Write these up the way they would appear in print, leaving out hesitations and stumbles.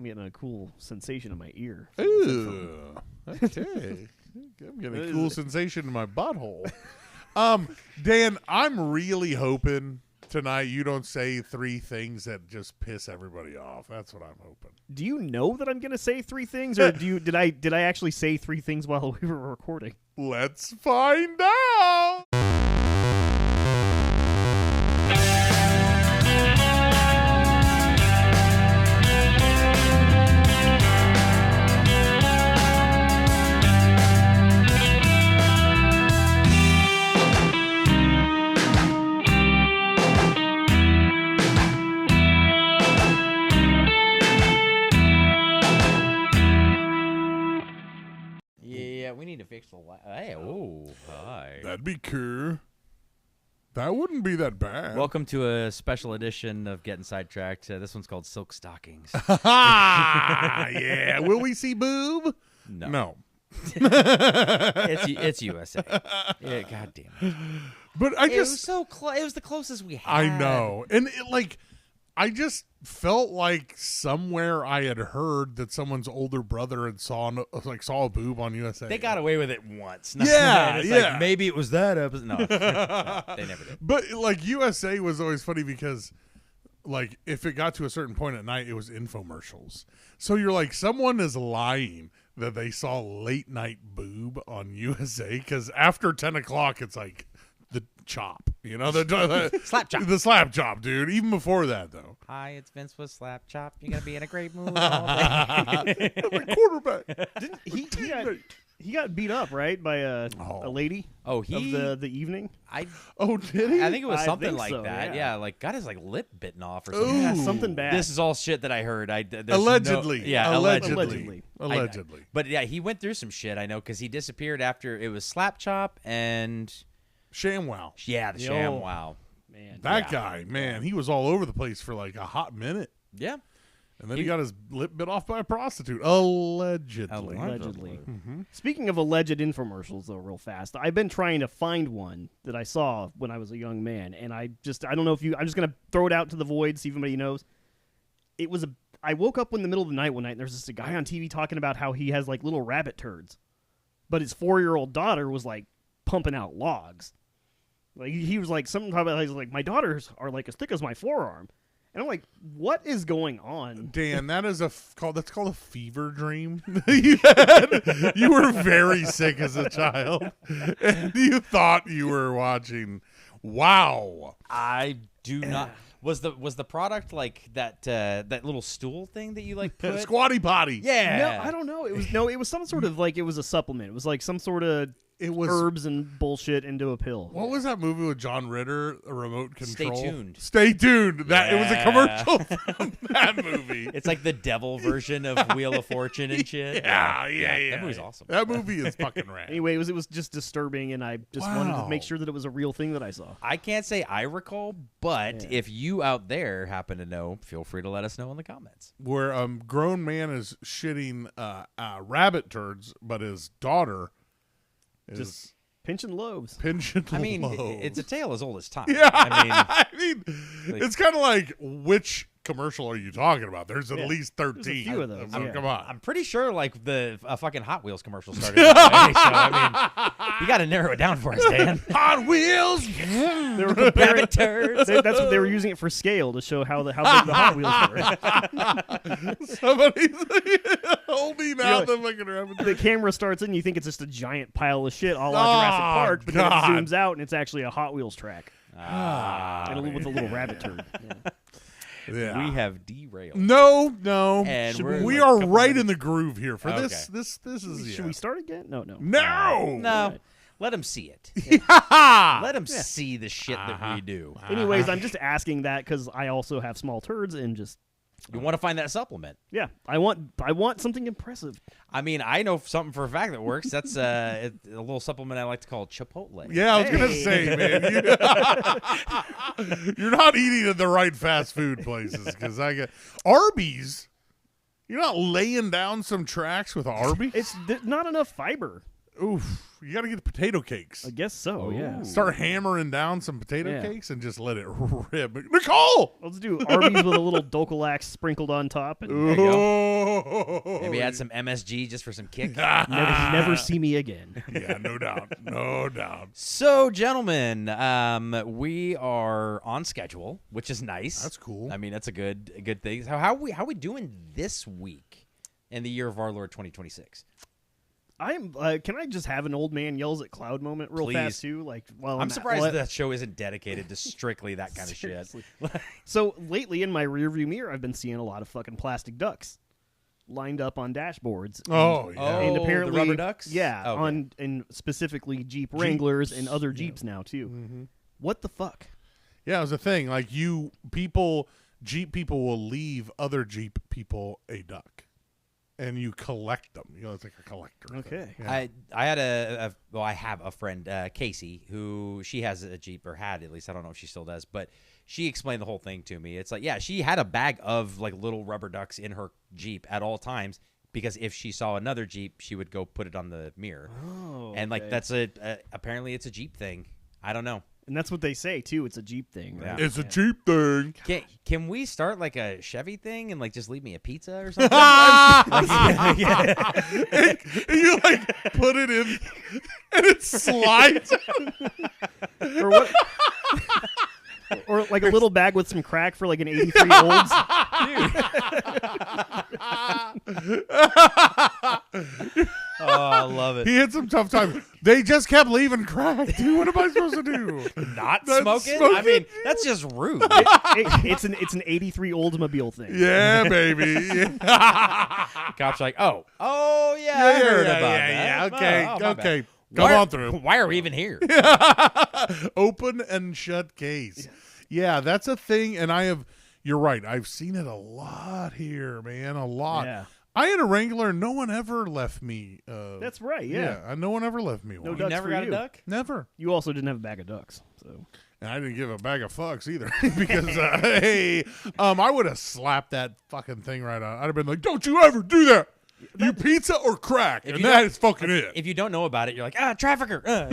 I'm getting a cool sensation in my ear. Ooh. Okay. I'm getting a cool sensation in my butthole. Dan, I'm really hoping tonight you don't say 3 things that just piss everybody off. That's what I'm hoping. Do you know that I'm going to say 3 things, or did I actually say 3 things while we were recording? Let's find out. We need to fix the hey, oh, hi. That'd be cool. That wouldn't be that bad. Welcome to a special edition of Gettin Sidetracked. This one's called Silk Stockings. Yeah. Will we see boob? No. It's USA. Yeah, God damn it. But It was so close. It was the closest we had. I know. And I just felt like somewhere I had heard that someone's older brother had saw a boob on USA. They got away with it once. Yeah, yeah. Like, maybe it was that episode. No, they never did. But USA was always funny because if it got to a certain point at night, it was infomercials. So you're like, someone is lying that they saw late night boob on USA because after 10 o'clock, it's like the chop, the Slap chop. The slap chop, dude. Even before that, though. Hi, it's Vince with Slap Chop. You're gonna be in a great mood all day. I'm a quarterback. Didn't he got beat up, right, by a lady? Oh, of the evening. Did he? I think it was I something think like so, that. yeah. Got his lip bitten off or something. Yeah, something bad. This is all shit that I heard. Allegedly. Allegedly. But yeah, he went through some shit. I know because he disappeared after it was Slap Chop and ShamWow. Yeah, the ShamWow. Man, That guy, man, he was all over the place for like a hot minute. Yeah. And then he got his lip bit off by a prostitute. Allegedly. Mm-hmm. Speaking of alleged infomercials, though, real fast, I've been trying to find one that I saw when I was a young man, and I don't know if I'm just going to throw it out to the void, see if anybody knows. I woke up in the middle of the night one night, and there's just a guy on TV talking about how he has, little rabbit turds. But his 4-year-old daughter was, pumping out logs. He was something about my daughters are as thick as my forearm, and I'm like, what is going on? Dan, that is that's called a fever dream. You were very sick as a child, and you thought you were watching. Wow, I do not. Was the product that little stool thing that you put? Squatty potty? Yeah. No, I don't know. It was some sort of it was a supplement. It was some sort of herbs and bullshit into a pill. What was that movie with John Ritter? A remote control. Stay tuned. That it was a commercial from that movie. It's like the devil version of Wheel of Fortune and shit. Yeah. That movie's awesome. That movie is fucking rad. Anyway, it was just disturbing, and I just wanted to make sure that it was a real thing that I saw. I can't say I recall, but if you out there happen to know, feel free to let us know in the comments. Where a grown man is shitting rabbit turds, but his daughter is just pinching loaves. I mean, it's a tale as old as time. Yeah, I mean, it's kind of like, which commercial are you talking about? There's at least 13. There's a few of those. Come on. I'm pretty sure the fucking Hot Wheels commercial started. So I mean, you got to narrow it down for us, Dan. Hot Wheels. They were comparing turds. That's what they were using it for scale to show how big the Hot Wheels were. Somebody's holding out the fucking rabbit. The camera starts in, you think it's just a giant pile of shit, a la Jurassic Park, but then it zooms out and it's actually a Hot Wheels track. With a little rabbit turd. Yeah. We have derailed. No. And we are right in the groove here for this. This is. Should we start again? No. No. Right. Let them see it. Let them see the shit that we do. Anyways, I'm just asking that because I also have small turds and just. You want to find that supplement? Yeah, I want something impressive. I mean, I know something for a fact that works. That's a little supplement I like to call Chipotle. Yeah, I was gonna say, man, you're not eating at the right fast food places because I get Arby's. You're not laying down some tracks with Arby's. It's not enough fiber. Oof. You got to get the potato cakes. I guess so. Yeah. Start hammering down some potato cakes and just let it rip. Nicole! Let's do Arby's with a little Dokalax sprinkled on top. And There you go. Maybe add some MSG just for some kick. never see me again. Yeah, no doubt. No doubt. So, gentlemen, we are on schedule, which is nice. That's cool. I mean, that's a good thing. So how we doing this week in the year of our Lord 2026? I'm. Can I just have an old man yells at cloud moment real Please. fast too? Like, while I'm surprised that show isn't dedicated to strictly that kind of shit. Seriously. So lately, in my rearview mirror, I've been seeing a lot of fucking plastic ducks lined up on dashboards. Oh, yeah. And Oh, apparently, the rubber ducks? Yeah, Okay. and specifically Jeep Wranglers and other Jeeps now too. Mm-hmm. What the fuck? Yeah, it was a thing. Like, Jeep people will leave other Jeep people a duck. And you collect them. You know, it's like a collector thing. Okay. Yeah. I have a friend, Casey, who she has a Jeep, or had at least. I don't know if she still does, but she explained the whole thing to me. It's like, yeah, she had a bag of like little rubber ducks in her Jeep at all times, because if she saw another Jeep, she would go put it on the mirror. Oh, And like okay. that's apparently it's a Jeep thing. I don't know. And that's what they say too. It's a Jeep thing, right? Yeah. It's a Jeep thing. Can we start like a Chevy thing and like just leave me a pizza or something? And you like put it in and it slides. Or what? Or like a little bag with some crack for like an 83 olds. Oh, I love it. He had some tough time. They just kept leaving crack, dude. What am I supposed to do? Not Not smoking? smoking? I mean, that's just rude. It's an 83 Oldsmobile thing. Yeah, baby. Yeah, Cops are like, oh yeah, I heard about that. yeah. Okay, Oh, my bad. okay. Come on through. Why are we even here? Open and shut case. Yeah, that's a thing, and you're right. I've seen it a lot here, man. A lot. Yeah. I had a Wrangler. No one ever left me. That's right. Yeah. No one ever left me one. No You ducks never for got you. a duck? Never. You also didn't have a bag of ducks. So And I didn't give a bag of fucks either because, hey, I would have slapped that fucking thing right on. I'd have been like, don't you ever do that. You pizza or crack. And that is fucking it. If you don't know about it, you're like, trafficker. yeah,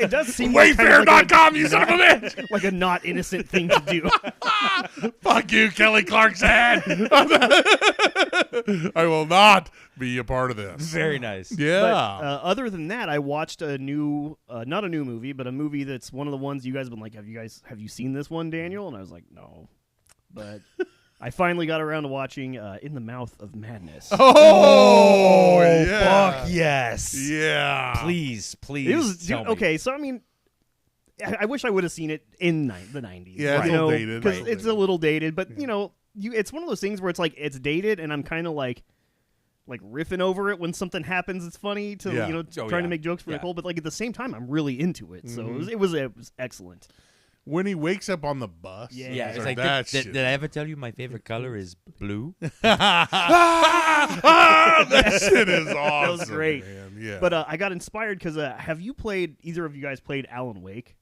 it does seem like kind of Wayfair.com, you son of a bitch. like a not innocent thing to do. Fuck you, Kelly Clarkson. I will not be a part of this. Very nice. Yeah. But other than that, I watched a new, not a new movie, but a movie that's one of the ones you guys have been like, have you seen this one, Daniel? And I was like, no. But I finally got around to watching In the Mouth of Madness. Oh, yeah. Fuck yes. Yeah. Please It was tell me. okay. So I mean, I wish I would have seen it in the 90s. Yeah, it's you a little know, dated. because Right. it's a little dated. But you know, it's one of those things where it's like it's dated, and I'm kind of like riffing over it when something happens. It's funny to Yeah. trying to make jokes for Yeah. Nicole, but like at the same time, I'm really into it. So it was excellent. When he wakes up on the bus. Yeah. Yeah, it's or like, that did shit. I ever tell you my favorite color is blue? That shit is awesome. was great. Man. Yeah. But I got inspired because have either of you guys played Alan Wake?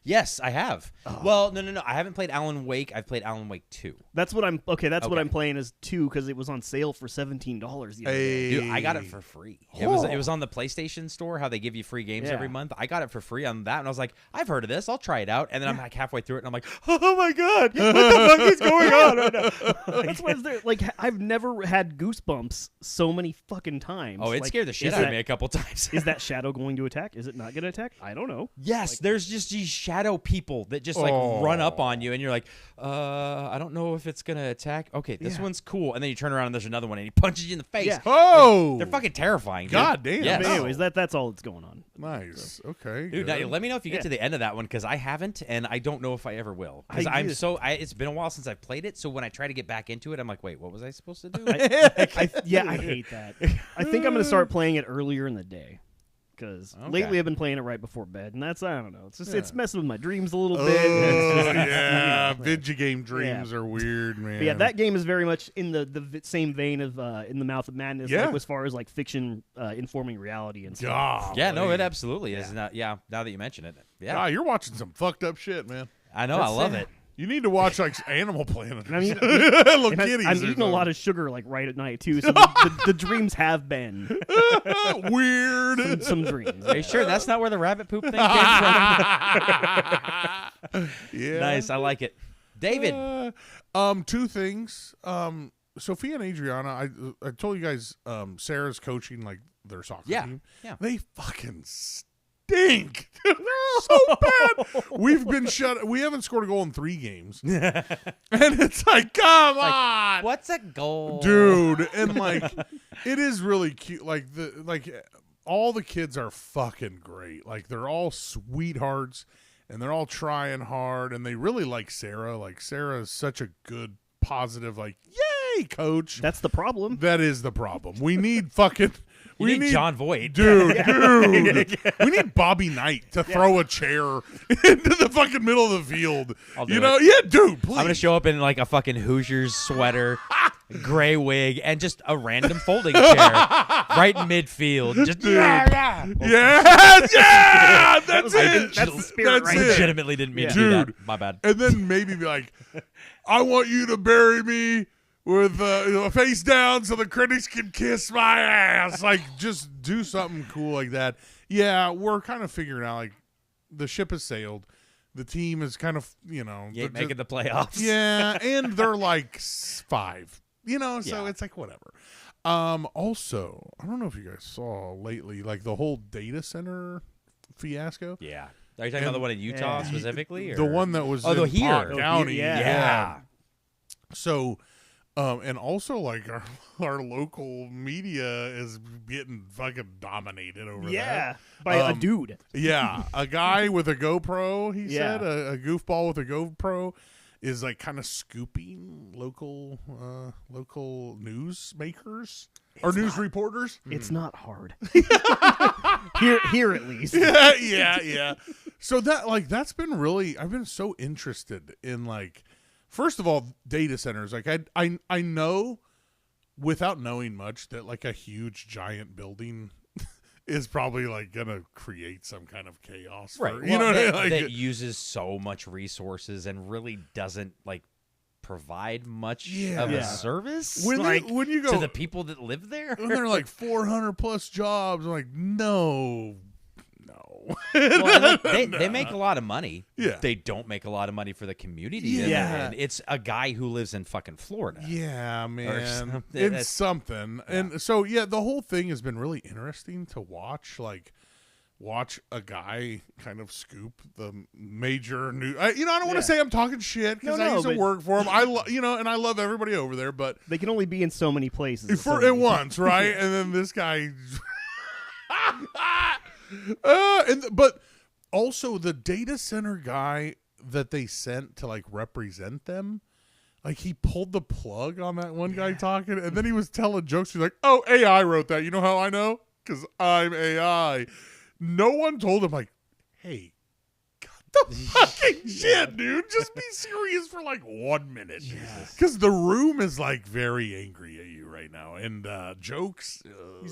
Yes, I have. Well, no. I haven't played Alan Wake. I've played Alan Wake 2. That's what I'm what Okay. I'm playing is 2 because it was on sale for $17 the other day. Dude, I got it for free. It was on the PlayStation Store, how they give you free games Yeah. every month. I got it for free on that, and I was like, I've heard of this. I'll try it out. And then I'm like halfway through it, and I'm like, oh my god, what the fuck is going on right now? That's why like I've never had goosebumps so many fucking times. Oh, it Like, scared the shit is out of that- me a couple times. Is that shadow going to attack? Is it not going to attack? I don't know. Yes, there's just these shadow people that just like run up on you, and you're like, I don't know if it's gonna attack. Okay, this one's cool, and then you turn around and there's another one, and he punches you in the face. Yeah. Oh. They're fucking terrifying. Dude. God damn. Yes. But anyways, that's all that's going on. Nice. Okay. Dude, good. now, let me know if you get to the end of that one, because I haven't, and I don't know if I ever will. Because it's been a while since I've played it, so when I try to get back into it, I'm like, wait, what was I supposed to do? I hate that. I think I'm going to start playing it earlier in the day. Because lately I've been playing it right before bed, and I don't know. It's just it's messing with my dreams a little bit. Oh, yeah. Video game dreams are weird, man. But yeah, that game is very much in the same vein of In the Mouth of Madness, Yeah. like, as far as like fiction informing reality and stuff. God. Yeah, no, it absolutely is. Now that you mention it. Yeah, God, you're watching some fucked up shit, man. I know. I love it. You need to watch like Animal Planet. I mean, Little kitties. I'm eating a lot of sugar like right at night too, so the dreams have been weird. some dreams. Are you sure that's not where the rabbit poop thing came from? Yeah. Nice, I like it. David. Two things. Sophia and Adriana, I told you guys Sarah's coaching like their soccer team. Yeah. They fucking stink. So bad. We've been shut. We haven't scored a goal in 3 games. And it's like, come on. What's a goal? Dude, and like it is really cute. Like all the kids are fucking great. Like they're all sweethearts and they're all trying hard and they really like Sarah. Like Sarah is such a good, positive, like, yay, coach. That's the problem. That is the problem. We need fucking We need John Voight. Dude. We need Bobby Knight to throw a chair into the fucking middle of the field. I'll do you know? it. Yeah, dude, please. I'm going to show up in like a fucking Hoosiers sweater, gray wig, and just a random folding chair right in midfield. Just Yeah, that's it. That's the spirit That's right it. there. legitimately didn't mean to do Dude. that. My bad. And then maybe be like, I want you to bury me with face down so the critics can kiss my ass. Like, just do something cool like that. Yeah, we're kind of figuring out, like, the ship has sailed. The team is kind of, You ain't making the playoffs. yeah, and they're like 5. So Yeah. it's like whatever. Also, I don't know if you guys saw lately, like the whole data center fiasco. Yeah. Are you talking about the one in Utah Yeah. specifically? Or? The one that was Oh, in here. Pot Oh, County. here, Yeah. So, and also like our local media is getting fucking dominated over Yeah, that. by a dude. Yeah, a guy with a GoPro. He Yeah. said a goofball with a GoPro is like kind of scooping local news makers or news reporters. It's not hard. here at least. yeah. So that's been really. I've been so interested in like. First of all, data centers. Like I know, without knowing much, that like a huge giant building is probably like gonna create some kind of chaos. Right. You know what I mean? Like, that uses so much resources and really doesn't like provide much of Yeah. a service when you go to the people that live there. when they're like 400 plus jobs, I'm like, no. Well, and, like, they make a lot of money. Yeah. They don't make a lot of money for the community. that Yeah. they're in. It's a guy who lives in fucking Florida. Yeah, man. something. It's That's- something. And so, yeah, the whole thing has been really interesting to watch. Like, watch a guy kind of scoop the major news. I don't want to say I'm talking shit because I used to but- work for him. And I love everybody over there, but They can only be in so many places. at once, right? And then this guy. But also the data center guy that they sent to like represent them, like he pulled the plug on that one guy talking, and then he was telling jokes. He's like, "Oh, AI wrote that. You know how I know? Because I'm AI." No one told him like, "Hey, cut the fucking shit, dude. Just be serious for like 1 minute." Because the room is like very angry at you right now, and jokes.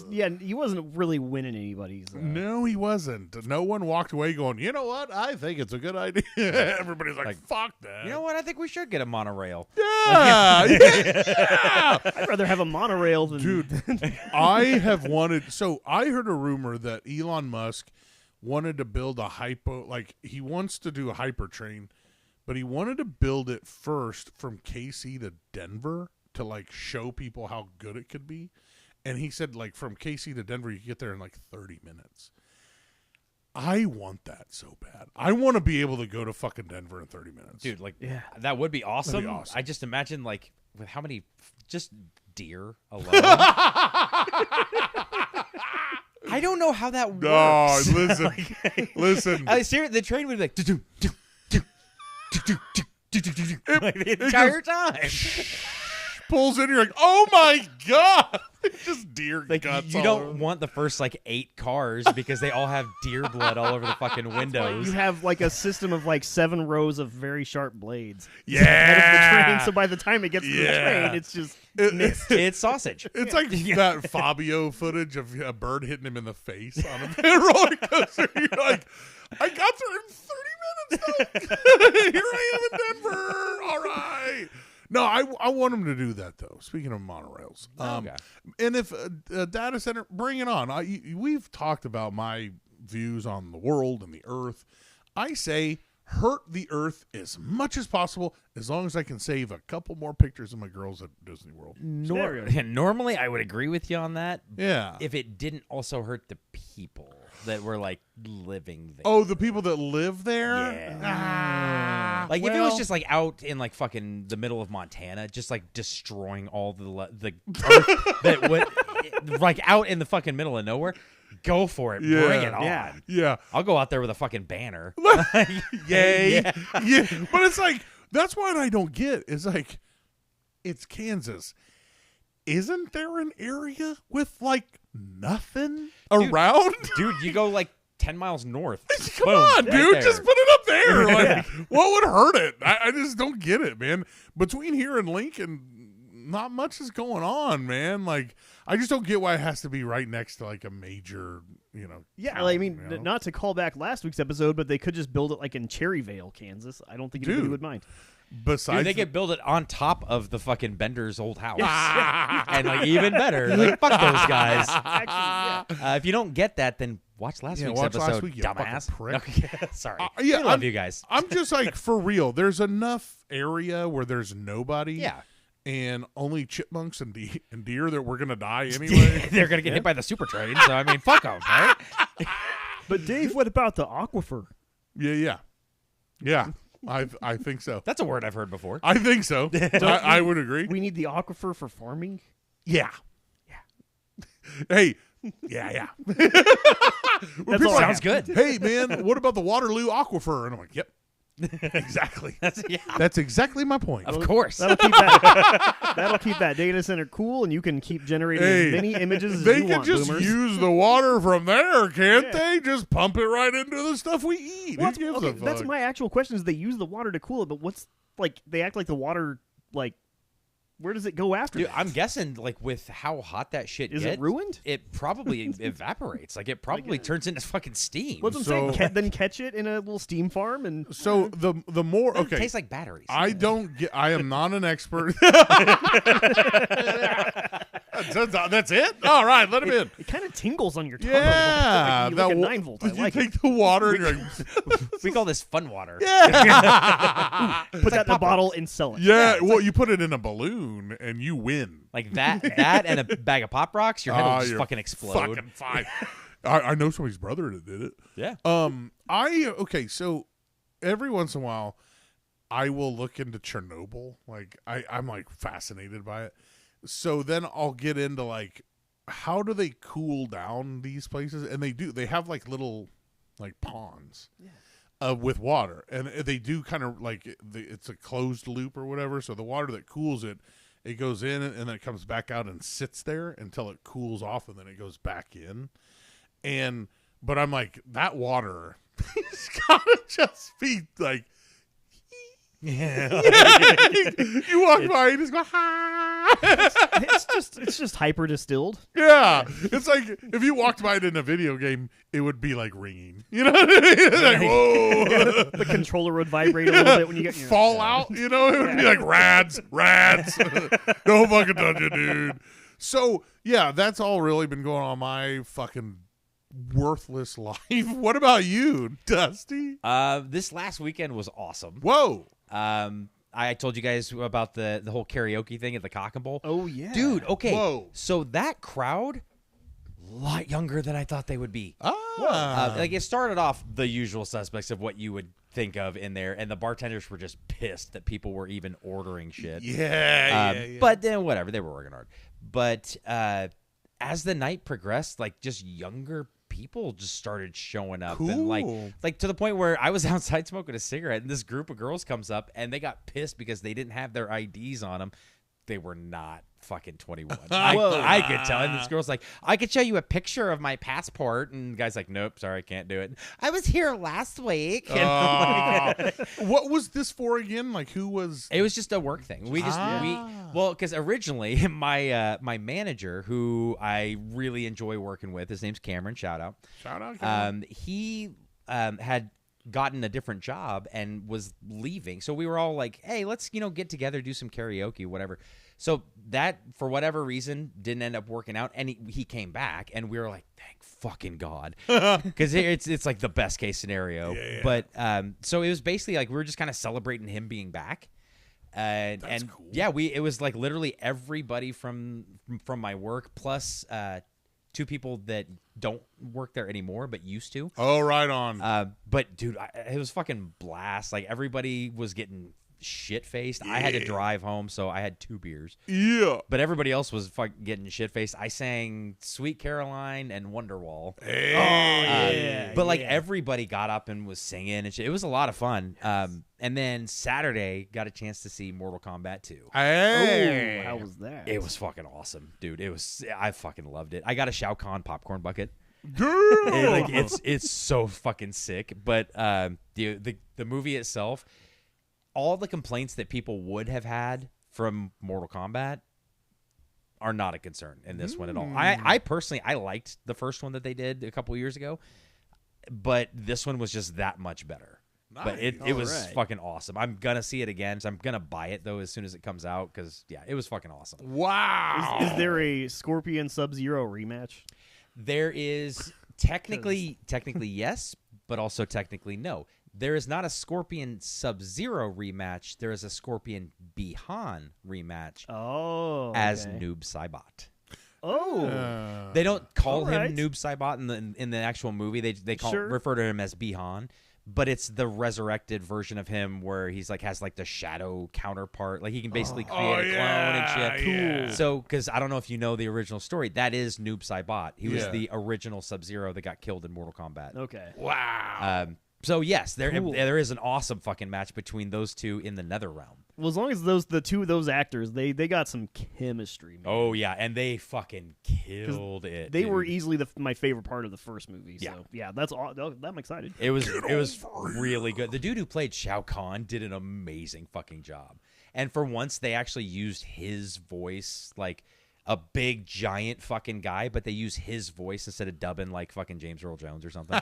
Yeah, he wasn't really winning anybody's. No, he wasn't. No one walked away going, "You know what? I think it's a good idea." Everybody's like, "Fuck that." You know what? I think we should get a monorail. Yeah, yeah. I'd rather have a monorail than Dude, I have wanted. So I heard a rumor that Elon Musk wanted to build a he wants to do a hypertrain, but he wanted to build it first from KC to Denver to like show people how good it could be. And he said, like, from KC to Denver, you can get there in like 30 minutes. I want that so bad. I want to be able to go to fucking Denver in 30 minutes. Dude, like, Yeah. that would be awesome. That'd be awesome. I just imagine, like, with how many just deer alone. I don't know how that works. No, listen. Listen. Seriously, the train would be like, like the entire time. Pulls in, you're like, oh my God. Just deer Like, guts. you all don't over. want the first, like, 8 cars because they all have deer blood all over the fucking windows. you have like a system of like 7 rows of very sharp blades. Yeah. Out of the train, so by the time it gets to the Yeah. train, it's just It's sausage. It's like that Fabio footage of a bird hitting him in the face on a roller coaster. You're like, I got there in 30 minutes. Here I am in Denver. All right. No, I want them to do that though. Speaking of monorails, Okay. and if a data center, bring it on. We've talked about my views on the world and the Earth. I say hurt the Earth as much as possible, as long as I can save a couple more pictures of my girls at Disney World. Normally, I would agree with you on that. Yeah. If it didn't also hurt the people that were like living there. Oh, the people that live there? Yeah. Like if it was just like out in like fucking the middle of Montana, just like destroying all the earth that would like out in the fucking middle of nowhere, go for it. Yeah. Bring it on. Yeah. I'll go out there with a fucking banner. Yay. Yeah. Yeah. But it's like, that's what I don't get. Is like, it's Kansas. Isn't there an area with like nothing around? Dude, you go like 10 miles north. Come Boom, on, right dude. there. Just put it up there. Like, what would hurt it? I just don't get it, man. Between here and Lincoln, not much is going on, man. Like, I just don't get why it has to be right next to like a major, Yeah, town, I mean, not to call back last week's episode, but they could just build it like in Cherryvale, Kansas. I don't think anybody would mind. Besides, Dude, they could build it on top of the fucking Bender's old house. And like even better, like fuck those guys. Actually, yeah. If you don't get that, then watch last week's watch episode, last week, you dumbass. fucking prick. Okay, sorry. yeah, I love you guys. I'm just like, for real, there's enough area where there's nobody. Yeah. And only chipmunks and deer that we're going to die anyway. They're going to get hit by the super train, so I mean, fuck them, right? But Dave, what about the aquifer? Yeah. I think so. That's a word I've heard before. I think so. I would agree. We need the aquifer for farming? Yeah. Hey. Yeah. That's all I Sounds have. good. Hey, man, what about the Waterloo aquifer? And I'm like, yep. Exactly. Yeah. That's exactly my point. Of course. That'll keep that data center cool, and you can keep generating as many images as They you can want, just boomers. use the water from there, can't Yeah. they? Just pump it right into the stuff we eat. Well, Who gives a okay, that's fuck? my actual question: is they use the water to cool it, but what's like they act like the water like where does it go after? Dude, that? I'm guessing, like, with how hot that shit Is gets, it ruined? It probably evaporates. Like, it probably turns into fucking steam. What's I'm saying? Then catch it in a little steam farm, and So the more It okay, tastes like batteries. I don't get. I am not an expert. That's it. All right, let him in. it kind of tingles on your tongue. Yeah, like, like a wa- 9 volt. I Did like you it. take the water and you're like, we call this fun water. Put that in a Pop bottle and sell it. yeah. Well, you put it in a balloon and you win. Like that and a bag of Pop Rocks, your head will just You're fucking explode. Fucking fine. I know somebody's brother that did it. Yeah. Okay, so every once in a while, I will look into Chernobyl. Like I'm like fascinated by it. So then I'll get into like, how do they cool down these places? And they have like little like ponds with water, and they do kind of like it's a closed loop or whatever. So the water that cools it goes in and then it comes back out and sits there until it cools off, and then it goes back in. But I'm like, that water it's gotta just be like, Yeah. you walk by and just go, ha. It's just hyper distilled. Yeah, it's like if you walked by it in a video game, it would be like ringing. You know what I mean? It's like, whoa. The controller would vibrate a little bit when you get Fallout. You know, it would be like rats. Don't fucking touch it, dude. So yeah, that's all really been going on my fucking worthless life. What about you, Dusty? This last weekend was awesome. Whoa. I told you guys about the whole karaoke thing at the Cock and Bull. Oh yeah, Dude, okay. Whoa. So that crowd, a lot younger than I thought they would be. Like it started off the usual suspects of what you would think of in there, and the bartenders were just pissed that people were even ordering shit. Yeah. But then whatever, they were working hard. But as the night progressed, like just younger people just started showing up, and like to the point where I was outside smoking a cigarette, and this group of girls comes up, and they got pissed because they didn't have their IDs on them. They were not fucking 21. I could tell. And this girl's like, I could show you a picture of my passport. And the guy's like, nope, sorry, I can't do it. I was here last week. What was this for again? Like, who was? It was just a work thing. Because originally my manager, who I really enjoy working with, his name's Cameron. Shout out. Shout out. Cameron. He had gotten a different job and was leaving. So we were all like, hey, let's, get together, do some karaoke, whatever. So that, for whatever reason, didn't end up working out. And he came back, and we were like, thank fucking God. Because it's like the best case scenario. Yeah. But so it was basically like we were just kind of celebrating him being back. That's and cool. yeah, it was like literally everybody from my work plus 2 people that don't work there anymore but used to. Oh, right on. But dude, it was fucking blast. Like everybody was getting shit faced. I had to drive home, so I had 2 beers. Yeah. But everybody else was fucking getting shit faced. I sang Sweet Caroline and Wonderwall. Hey. yeah. But like everybody got up and was singing and shit. It was a lot of fun. And then Saturday got a chance to see Mortal Kombat 2. Hey. Oh, how was that? It was fucking awesome, dude. I fucking loved it. I got a Shao Kahn popcorn bucket. Girl. It's so fucking sick. But the movie itself, all the complaints that people would have had from Mortal Kombat are not a concern in this one at all. I personally, I liked the first one that they did a couple years ago, but this one was just that much better. Nice. But it was Alright. fucking awesome. I'm going to see it again, so I'm going to buy it, though, as soon as it comes out, because, yeah, it was fucking awesome. Wow. Is there a Scorpion Sub-Zero rematch? There is technically yes, but also technically no. There is not a Scorpion Sub-Zero rematch. There is a Scorpion Bihan rematch as Noob Saibot. Oh. They don't call him Alright. Noob Saibot in the actual movie. They Sure. refer to him as Bihan, but it's the resurrected version of him where he's like has like the shadow counterpart. Like he can basically create a clone and shit. Yeah. So, because I don't know if you know the original story, that is Noob Saibot. He was Yeah. the original Sub-Zero that got killed in Mortal Kombat. Okay. Wow. So yes, Cool. there is an awesome fucking match between those two in the Nether Realm. Well, as long as the 2 of those actors, they got some chemistry, man. Oh yeah, and they fucking killed it. They dude. were easily my favorite part of the first movie. So, Yeah. yeah, that's all. I'm excited. It was really good. The dude who played Shao Kahn did an amazing fucking job. And for once, they actually used his voice, like a big giant fucking guy, but they use his voice instead of dubbing like fucking James Earl Jones or something.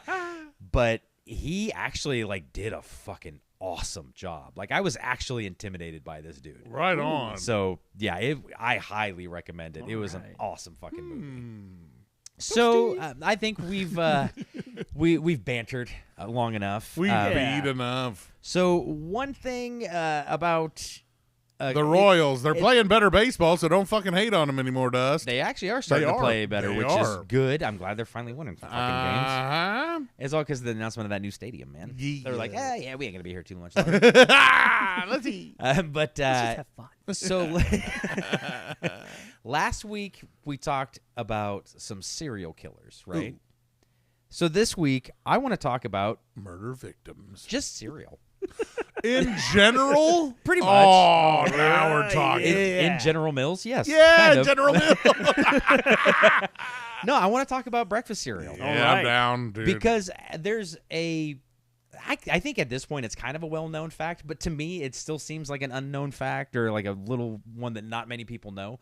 But he actually like did a fucking awesome job. Like I was actually intimidated by this dude. Right on. So yeah, I highly recommend it. It was an Alright. awesome fucking movie. So I think we've bantered long enough. We Yeah. beat enough. So one thing about The Royals, they're playing better baseball, so don't fucking hate on them anymore, Dust. they actually are starting to play better, They which are. is good. I'm glad they're finally winning fucking games. Uh-huh. It's all because of the announcement of that new stadium, man. Yeah. They're like, yeah, we ain't gonna be here too much longer. Let's see. But Let's just have fun. so last week we talked about some serial killers, right? Ooh. So this week I want to talk about Murder victims. just cereal. In general? Pretty much. Oh, now we're talking. In General Mills, yes. Yeah, kind of. General Mills. No, I want to talk about breakfast cereal. Yeah, All right. I'm down, dude. Because there's I think at this point it's kind of a well-known fact, but to me it still seems like an unknown fact or like a little one that not many people know.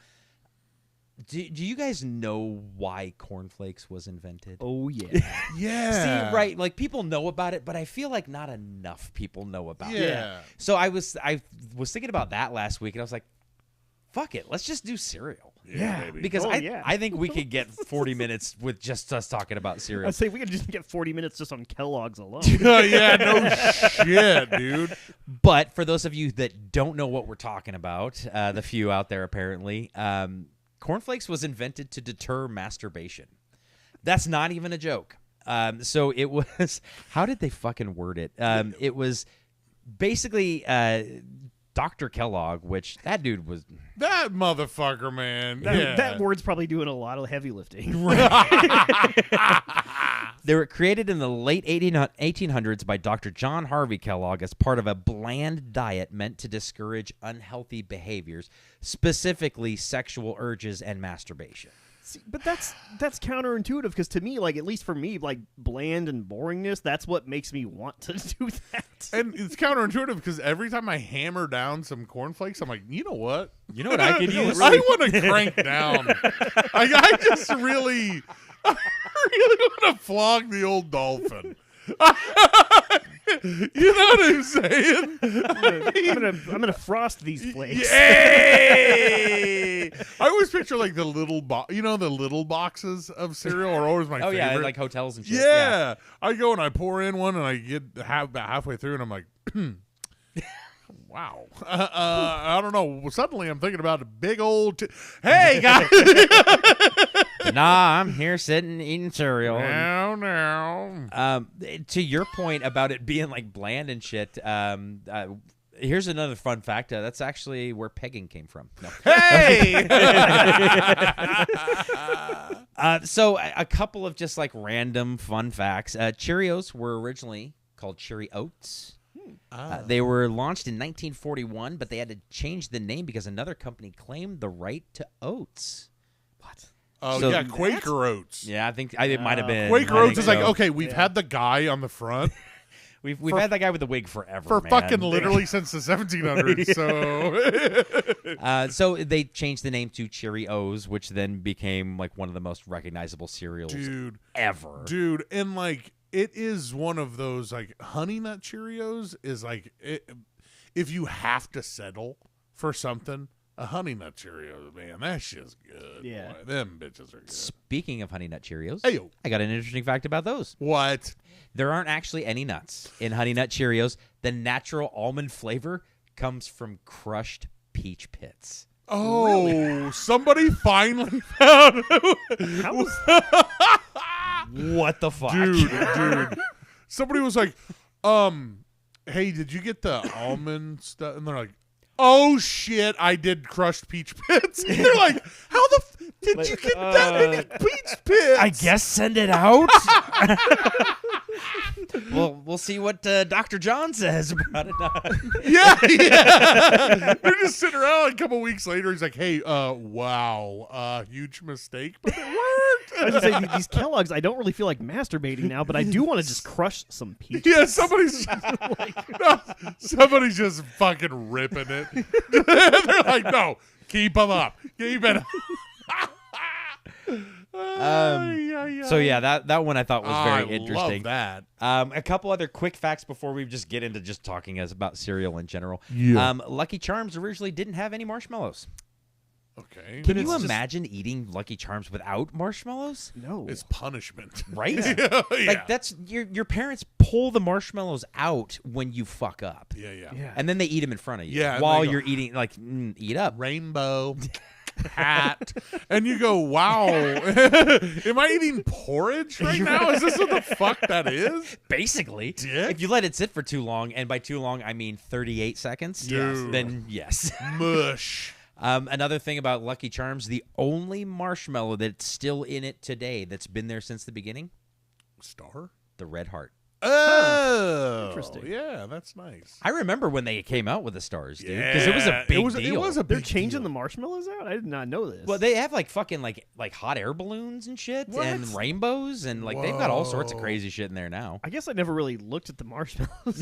Do you guys know why Corn Flakes was invented? Oh yeah. yeah. See, right, like people know about it, but I feel like not enough people know about it. Yeah. So I was thinking about that last week, and I was like, fuck it, let's just do cereal. Yeah, baby. Because Oh, I yeah. think we could get 40 minutes with just us talking about cereal. I'd say we could just get 40 minutes just on Kellogg's alone. Yeah, no shit, dude. But for those of you that don't know what we're talking about, the few out there apparently, Corn Flakes was invented to deter masturbation. That's not even a joke. So it was, how did they fucking word it? It was basically Dr. Kellogg, which that dude was. That motherfucker, man. That word's probably doing a lot of heavy lifting. They were created in the late 1800s by Dr. John Harvey Kellogg as part of a bland diet meant to discourage unhealthy behaviors, specifically sexual urges and masturbation. See, but that's counterintuitive because to me, like at least for me, like bland and boringness, that's what makes me want to do that. And it's counterintuitive because every time I hammer down some cornflakes, I'm like, you know what? You know what I could use? I want to crank down. I just really want to flog the old dolphin. You know what I'm saying? I'm gonna frost these flakes. Yay! I always picture like the little the little boxes of cereal are always my Oh favorite. yeah, like hotels and shit. Yeah. I go and I pour in one and I get about halfway through and I'm like, wow. I don't know. Suddenly I'm thinking about a big old. Hey guys. Nah, I'm here sitting eating cereal. No. To your point about it being like bland and shit. Here's another fun fact. That's actually where pegging came from. No. Hey. So a couple of just like random fun facts. Cheerios were originally called Cheery Oats. They were launched in 1941, but they had to change the name because another company claimed the right to oats. What? Oh, So yeah, Quaker Oats. Yeah, I think it might have been. Quaker I Oats think is like, okay, we've had the guy on the front We've had that guy with the wig forever, for man. fucking literally since the 1700s. So, So they changed the name to Cheerios, which then became like one of the most recognizable cereals ever. Dude, and like it is one of those like Honey Nut Cheerios is like if you have to settle for something, a Honey Nut Cheerio, man, that shit's good. Yeah. Boy. Them bitches are good. Speaking of Honey Nut Cheerios, Ayo. I got an interesting fact about those. What? There aren't actually any nuts in Honey Nut Cheerios. The natural almond flavor comes from crushed peach pits. Oh, somebody finally found What the fuck? dude. Somebody was like, hey, did you get the almond stuff? And they're like, oh shit, I did crushed peach pits. And they're like, how the did you get that many peach pits? I guess send it out. Well, we'll see what Dr. John says about it. Yeah. They're just sitting around. A couple weeks later, he's like, hey, wow, huge mistake, but it worked. I was gonna say these Kellogg's. I don't really feel like masturbating now, but I do want to just crush some peaches. Yeah, somebody's just fucking ripping it. They're like, no, keep them up. Keep it up. So yeah, that one I thought was very interesting. Love that. A couple other quick facts before we just get into just talking about cereal in general. Yeah. Lucky Charms originally didn't have any marshmallows. Okay. Can you imagine eating Lucky Charms without marshmallows? No. It's punishment. Right? Yeah. Like that's your parents pull the marshmallows out when you fuck up. Yeah. And then they eat them in front of you. Yeah, and while they go, you're eating, like, eat up. Rainbow hat. And you go, wow, am I eating porridge right now? Is this what the fuck that is? Basically. Dick? If you let it sit for too long, and by too long, I mean 38 seconds, Dude. then yes. Mush. Another thing about Lucky Charms, the only marshmallow that's still in it today that's been there since the beginning, Star? the Red Heart. Oh, Interesting. Yeah, that's nice. I remember when they came out with the stars, dude, because it was a big deal. It was a They're big changing deal. the marshmallows out. I did not know this. Well, they have like fucking like hot air balloons and shit, What? and rainbows, and like they've got all sorts of Whoa. crazy shit in there now. I guess I never really looked at the marshmallows.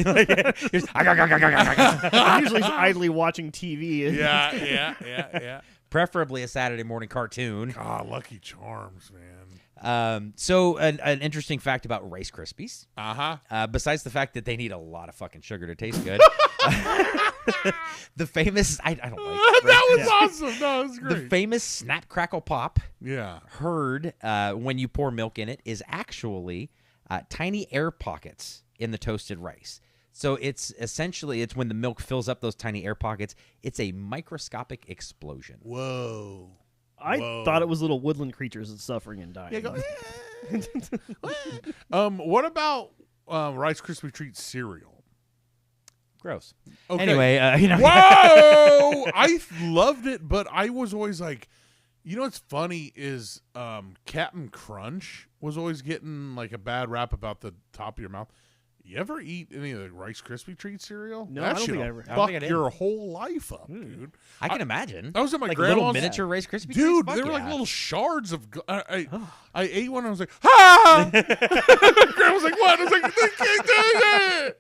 Just- I'm usually idly watching TV. Yeah. Preferably a Saturday morning cartoon. God, Lucky Charms, man. So an interesting fact about Rice Krispies. Uh-huh. Besides the fact that they need a lot of fucking sugar to taste good, the famous I don't like That was awesome. No, it was great. the famous Snap Crackle Pop Yeah. heard when you pour milk in it is actually tiny air pockets in the toasted rice. So it's essentially when the milk fills up those tiny air pockets, it's a microscopic explosion. Whoa. I Whoa. thought it was little woodland creatures that's suffering and dying. Yeah, go, what about Rice Krispie Treat cereal? Gross. Okay. Anyway, Whoa! I loved it, but I was always like, you know what's funny is Captain Crunch was always getting like a bad rap about the top of your mouth. You ever eat any of the Rice Krispie Treat cereal? No, that I don't shit'll think I ever- I don't fuck think I did. your whole life up, dude. I can imagine. I was at my like grandma's. little miniature Rice Krispie treats. Dude, Fuck they were like yeah. little shards of. I ate one. And I was like, "Ha!" Grandma was like, "What?" I was like, "They can't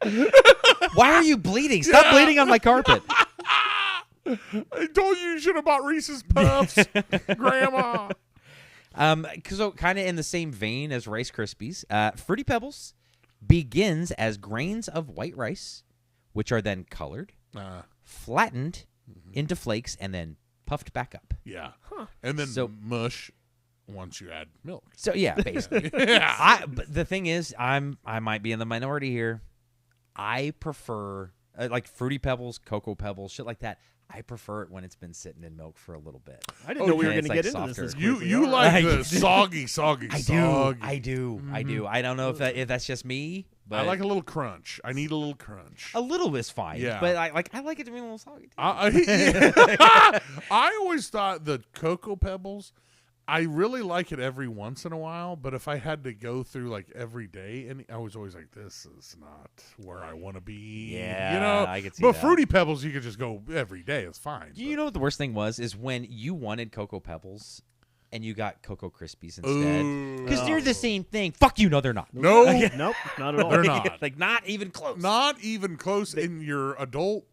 do it." Why are you bleeding? Stop bleeding on my carpet. I told you should have bought Reese's Puffs, Grandma. So kind of in the same vein as Rice Krispies, Fruity Pebbles begins as grains of white rice, which are then colored, flattened into flakes, and then puffed back up. Yeah. And then mush once you add milk. So yeah, basically. But the thing is, I might be in the minority here. I prefer like Fruity Pebbles, Cocoa Pebbles, shit like that. I prefer it when it's been sitting in milk for a little bit. I didn't know we were going to like get into softer. this. You like the soggy. I do. I don't know if that's just me, but I like a little crunch. I need a little crunch. a little is fine. Yeah. But I like it to be a little soggy. Too. I always thought the Cocoa Pebbles, I really like it every once in a while, but if I had to go through like every day, and I was always like, this is not where I want to be. Yeah, you know. I could see but that. Fruity Pebbles, you could just go every day. It's fine. You know what the worst thing was is when you wanted Cocoa Pebbles and you got Cocoa Krispies instead. Because they're the same thing. Fuck you, no, they're not. No, Nope, not at all. they're not. Like not even close. Not even close in your adult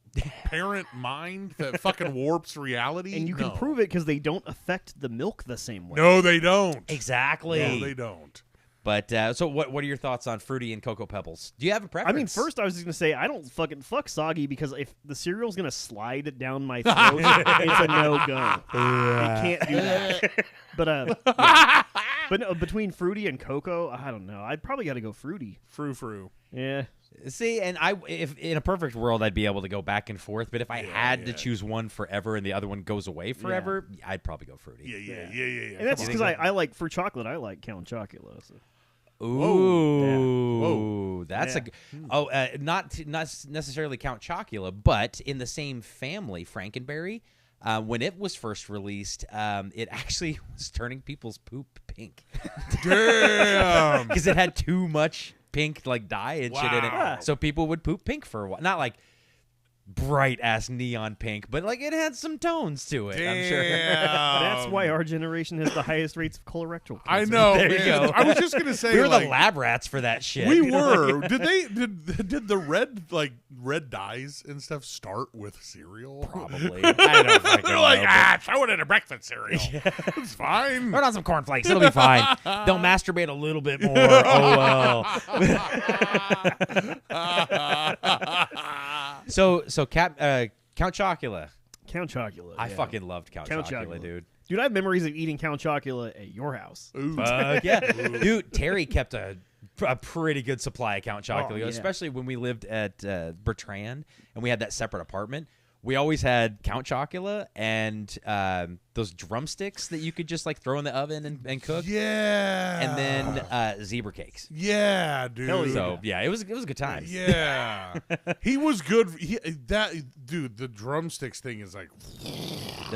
parent mind that fucking warps reality. And you can prove it because they don't affect the milk the same way. No, they don't. Exactly. No, they don't. But so what are your thoughts on Fruity and Cocoa Pebbles? Do you have a preference? I mean, first I was just going to say, I don't fuck soggy because if the cereal's going to slide down my throat, it's a no-go. It can't do that. But but no, between Fruity and Cocoa, I don't know. I'd probably got to go Fruity. Frou. Yeah. See, and if in a perfect world, I'd be able to go back and forth. But if I had to choose one forever and the other one goes away forever, I'd probably go Fruity. Yeah. And that's just because I like, for chocolate, I like Count Chocula. So. Ooh, that's not necessarily Count Chocula, but in the same family, Frankenberry. When it was first released, it actually was turning people's poop pink. Damn. Because it had too much pink like dye and shit in Wow. it, so people would poop pink for a while. Not like bright ass neon pink, but like it had some tones to it. I'm sure. That's why our generation has the highest rates of colorectal cancer. I know. There you man. go. I was just gonna say We were like, the lab rats for that shit. we were. Did the red dyes and stuff start with cereal? Probably. I don't fucking They're like, know, throw it in a breakfast cereal. It's fine. Throw on some Corn Flakes. It'll be fine. They'll masturbate a little bit more. Oh, well. So Count Chocula. Count Chocula. I yeah. fucking loved Count Chocula, dude. Dude, I have memories of eating Count Chocula at your house. Ooh. Yeah. Dude, Terry kept a pretty good supply of Count Chocula, yeah. especially when we lived at Bertrand and we had that separate apartment. We always had Count Chocula and those drumsticks that you could just like throw in the oven and cook. Yeah. And then zebra cakes. Yeah, dude. Hell yeah. So yeah, it was a good time. Yeah. He was good. Dude, the drumsticks thing is like,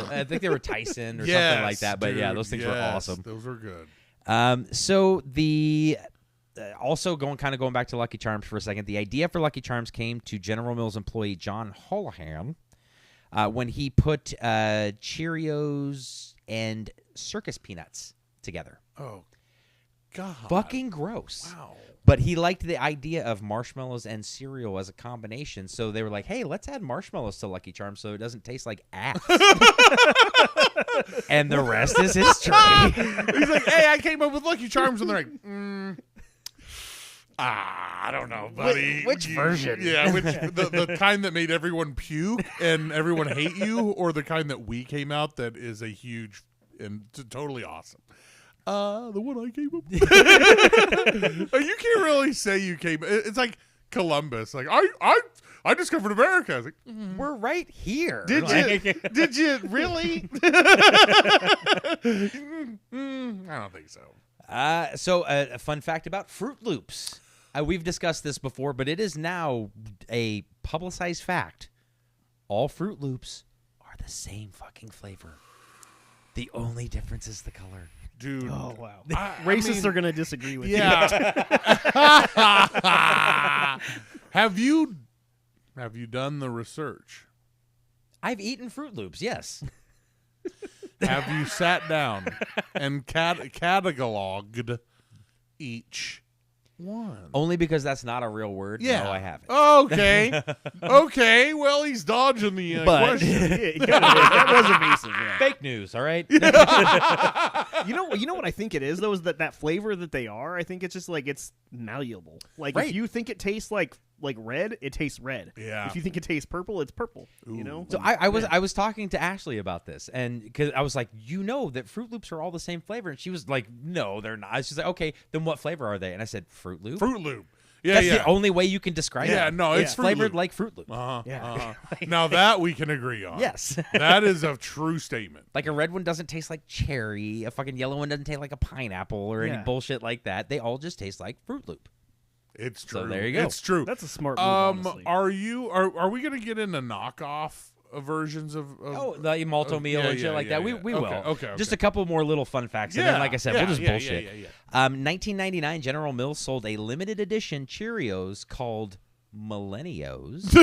I think they were Tyson or something like that. But yeah, dude, those things were awesome. Those were good. So the also going back to Lucky Charms for a second. The idea for Lucky Charms came to General Mills employee John Holohan when he put Cheerios and circus peanuts together. Oh, God. Fucking gross. Wow. But he liked the idea of marshmallows and cereal as a combination, so they were like, hey, let's add marshmallows to Lucky Charms so it doesn't taste like ass. And the rest is history. He's like, hey, I came up with Lucky Charms, and they're like, I don't know, buddy. Which version? Yeah, the kind that made everyone puke and everyone hate you, or the kind that we came out that is a huge and totally awesome. The one I came up with. You can't really say you came. It's like Columbus. Like I discovered America. I was like, We're right here. did Like- you? Did you really? I don't think so. So a fun fact about Fruit Loops. We've discussed this before, but it is now a publicized fact. All Fruit Loops are the same fucking flavor. The only difference is the color. Dude. Oh, wow. I Racists mean, are going to disagree with you. Yeah. Have you done the research? I've eaten Fruit Loops, yes. Have you sat down and cataloged each one? Only because that's not a real word. Yeah. No, I haven't. Okay. Okay. Well, he's dodging the But- question. Yeah, that was evasive. Yeah. Fake news, all right? You know what I think it is though is that flavor that they are. I think it's just like it's malleable. Like Right. if you think it tastes like red, it tastes red. Yeah. If you think it tastes purple, it's purple. You Ooh. know. So I was talking to Ashley about this, and because I was like, that Fruit Loops are all the same flavor, and she was like, no, they're not. She's like, okay, then what flavor are they? And I said, Fruit Loop. Fruit Loop. Yeah, That's yeah. the only way you can describe it. Yeah, no, it's Fruit flavored Loop. like Fruit Loop. Yeah. Now that we can agree on. Yes. That is a true statement. Like a red one doesn't taste like cherry. A fucking yellow one doesn't taste like a pineapple or any Yeah. bullshit like that. They all just taste like Fruit Loop. It's true. So there you go. It's true. That's a smart move. Honestly. Are we gonna get into knockoff versions of The malto meal and shit like that. We will. Okay. Just a couple more little fun facts. And then, like I said, we'll just bullshit. Yeah. 1999, General Mills sold a limited edition Cheerios called Millennios.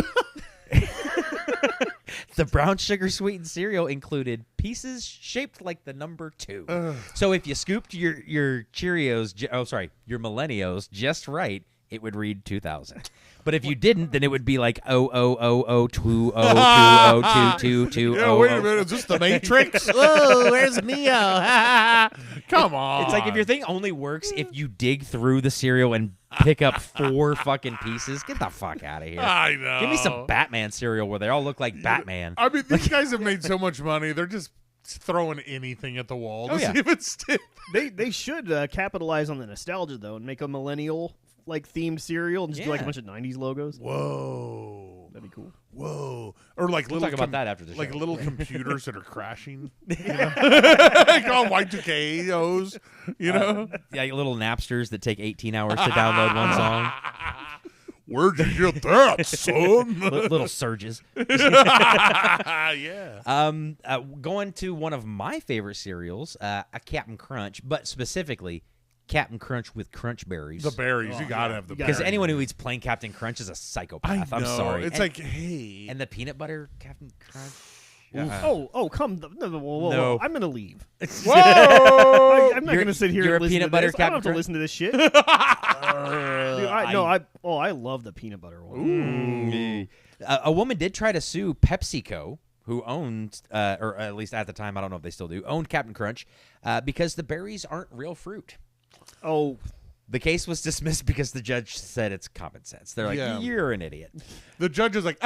The brown sugar sweetened cereal included pieces shaped like the number 2. So if you scooped your Cheerios, your Millennios just right, it would read 2000. But if you didn't, then it would be like 00020202222. Yeah, wait a minute. Is this the Matrix? Oh, where's Neo? Come on. It's like if your thing only works if you dig through the cereal and pick up 4 fucking pieces. Get the fuck out of here. I know. Give me some Batman cereal where they all look like Batman. I mean, these guys have made so much money. They're just throwing anything at the wall to Oh, yeah. see if it sticks. They should capitalize on the nostalgia though and make a millennial like themed cereal and just do like a Yeah. bunch of '90s logos. Whoa. That'd be cool. Whoa. Or like We'll little talk about that after the like show. little computers that are crashing. You know? Like all Y2K-os, you know? Yeah, little Napsters that take 18 hours to download one song. Where'd you get that, son? Little surges. Yeah. Going to one of my favorite cereals, a Captain Crunch, but specifically Captain Crunch with Crunch Berries. The berries. You gotta have the berries. Because anyone who eats plain Captain Crunch is a psychopath. I know. I'm sorry. It's And- like, hey. and the peanut butter Captain Crunch. Come! Whoa. No. I'm gonna leave. Whoa! I'm not gonna sit here you're and a listen peanut to butter this. I don't have to Captain listen to this shit. Dude, I love the peanut butter one. A woman did try to sue PepsiCo, who owned, or at least at the time, I don't know if they still do, owned Captain Crunch, because the berries aren't real fruit. Oh, The case was dismissed because the judge said it's common sense. They're like, Yeah. you're an idiot. The judge is like,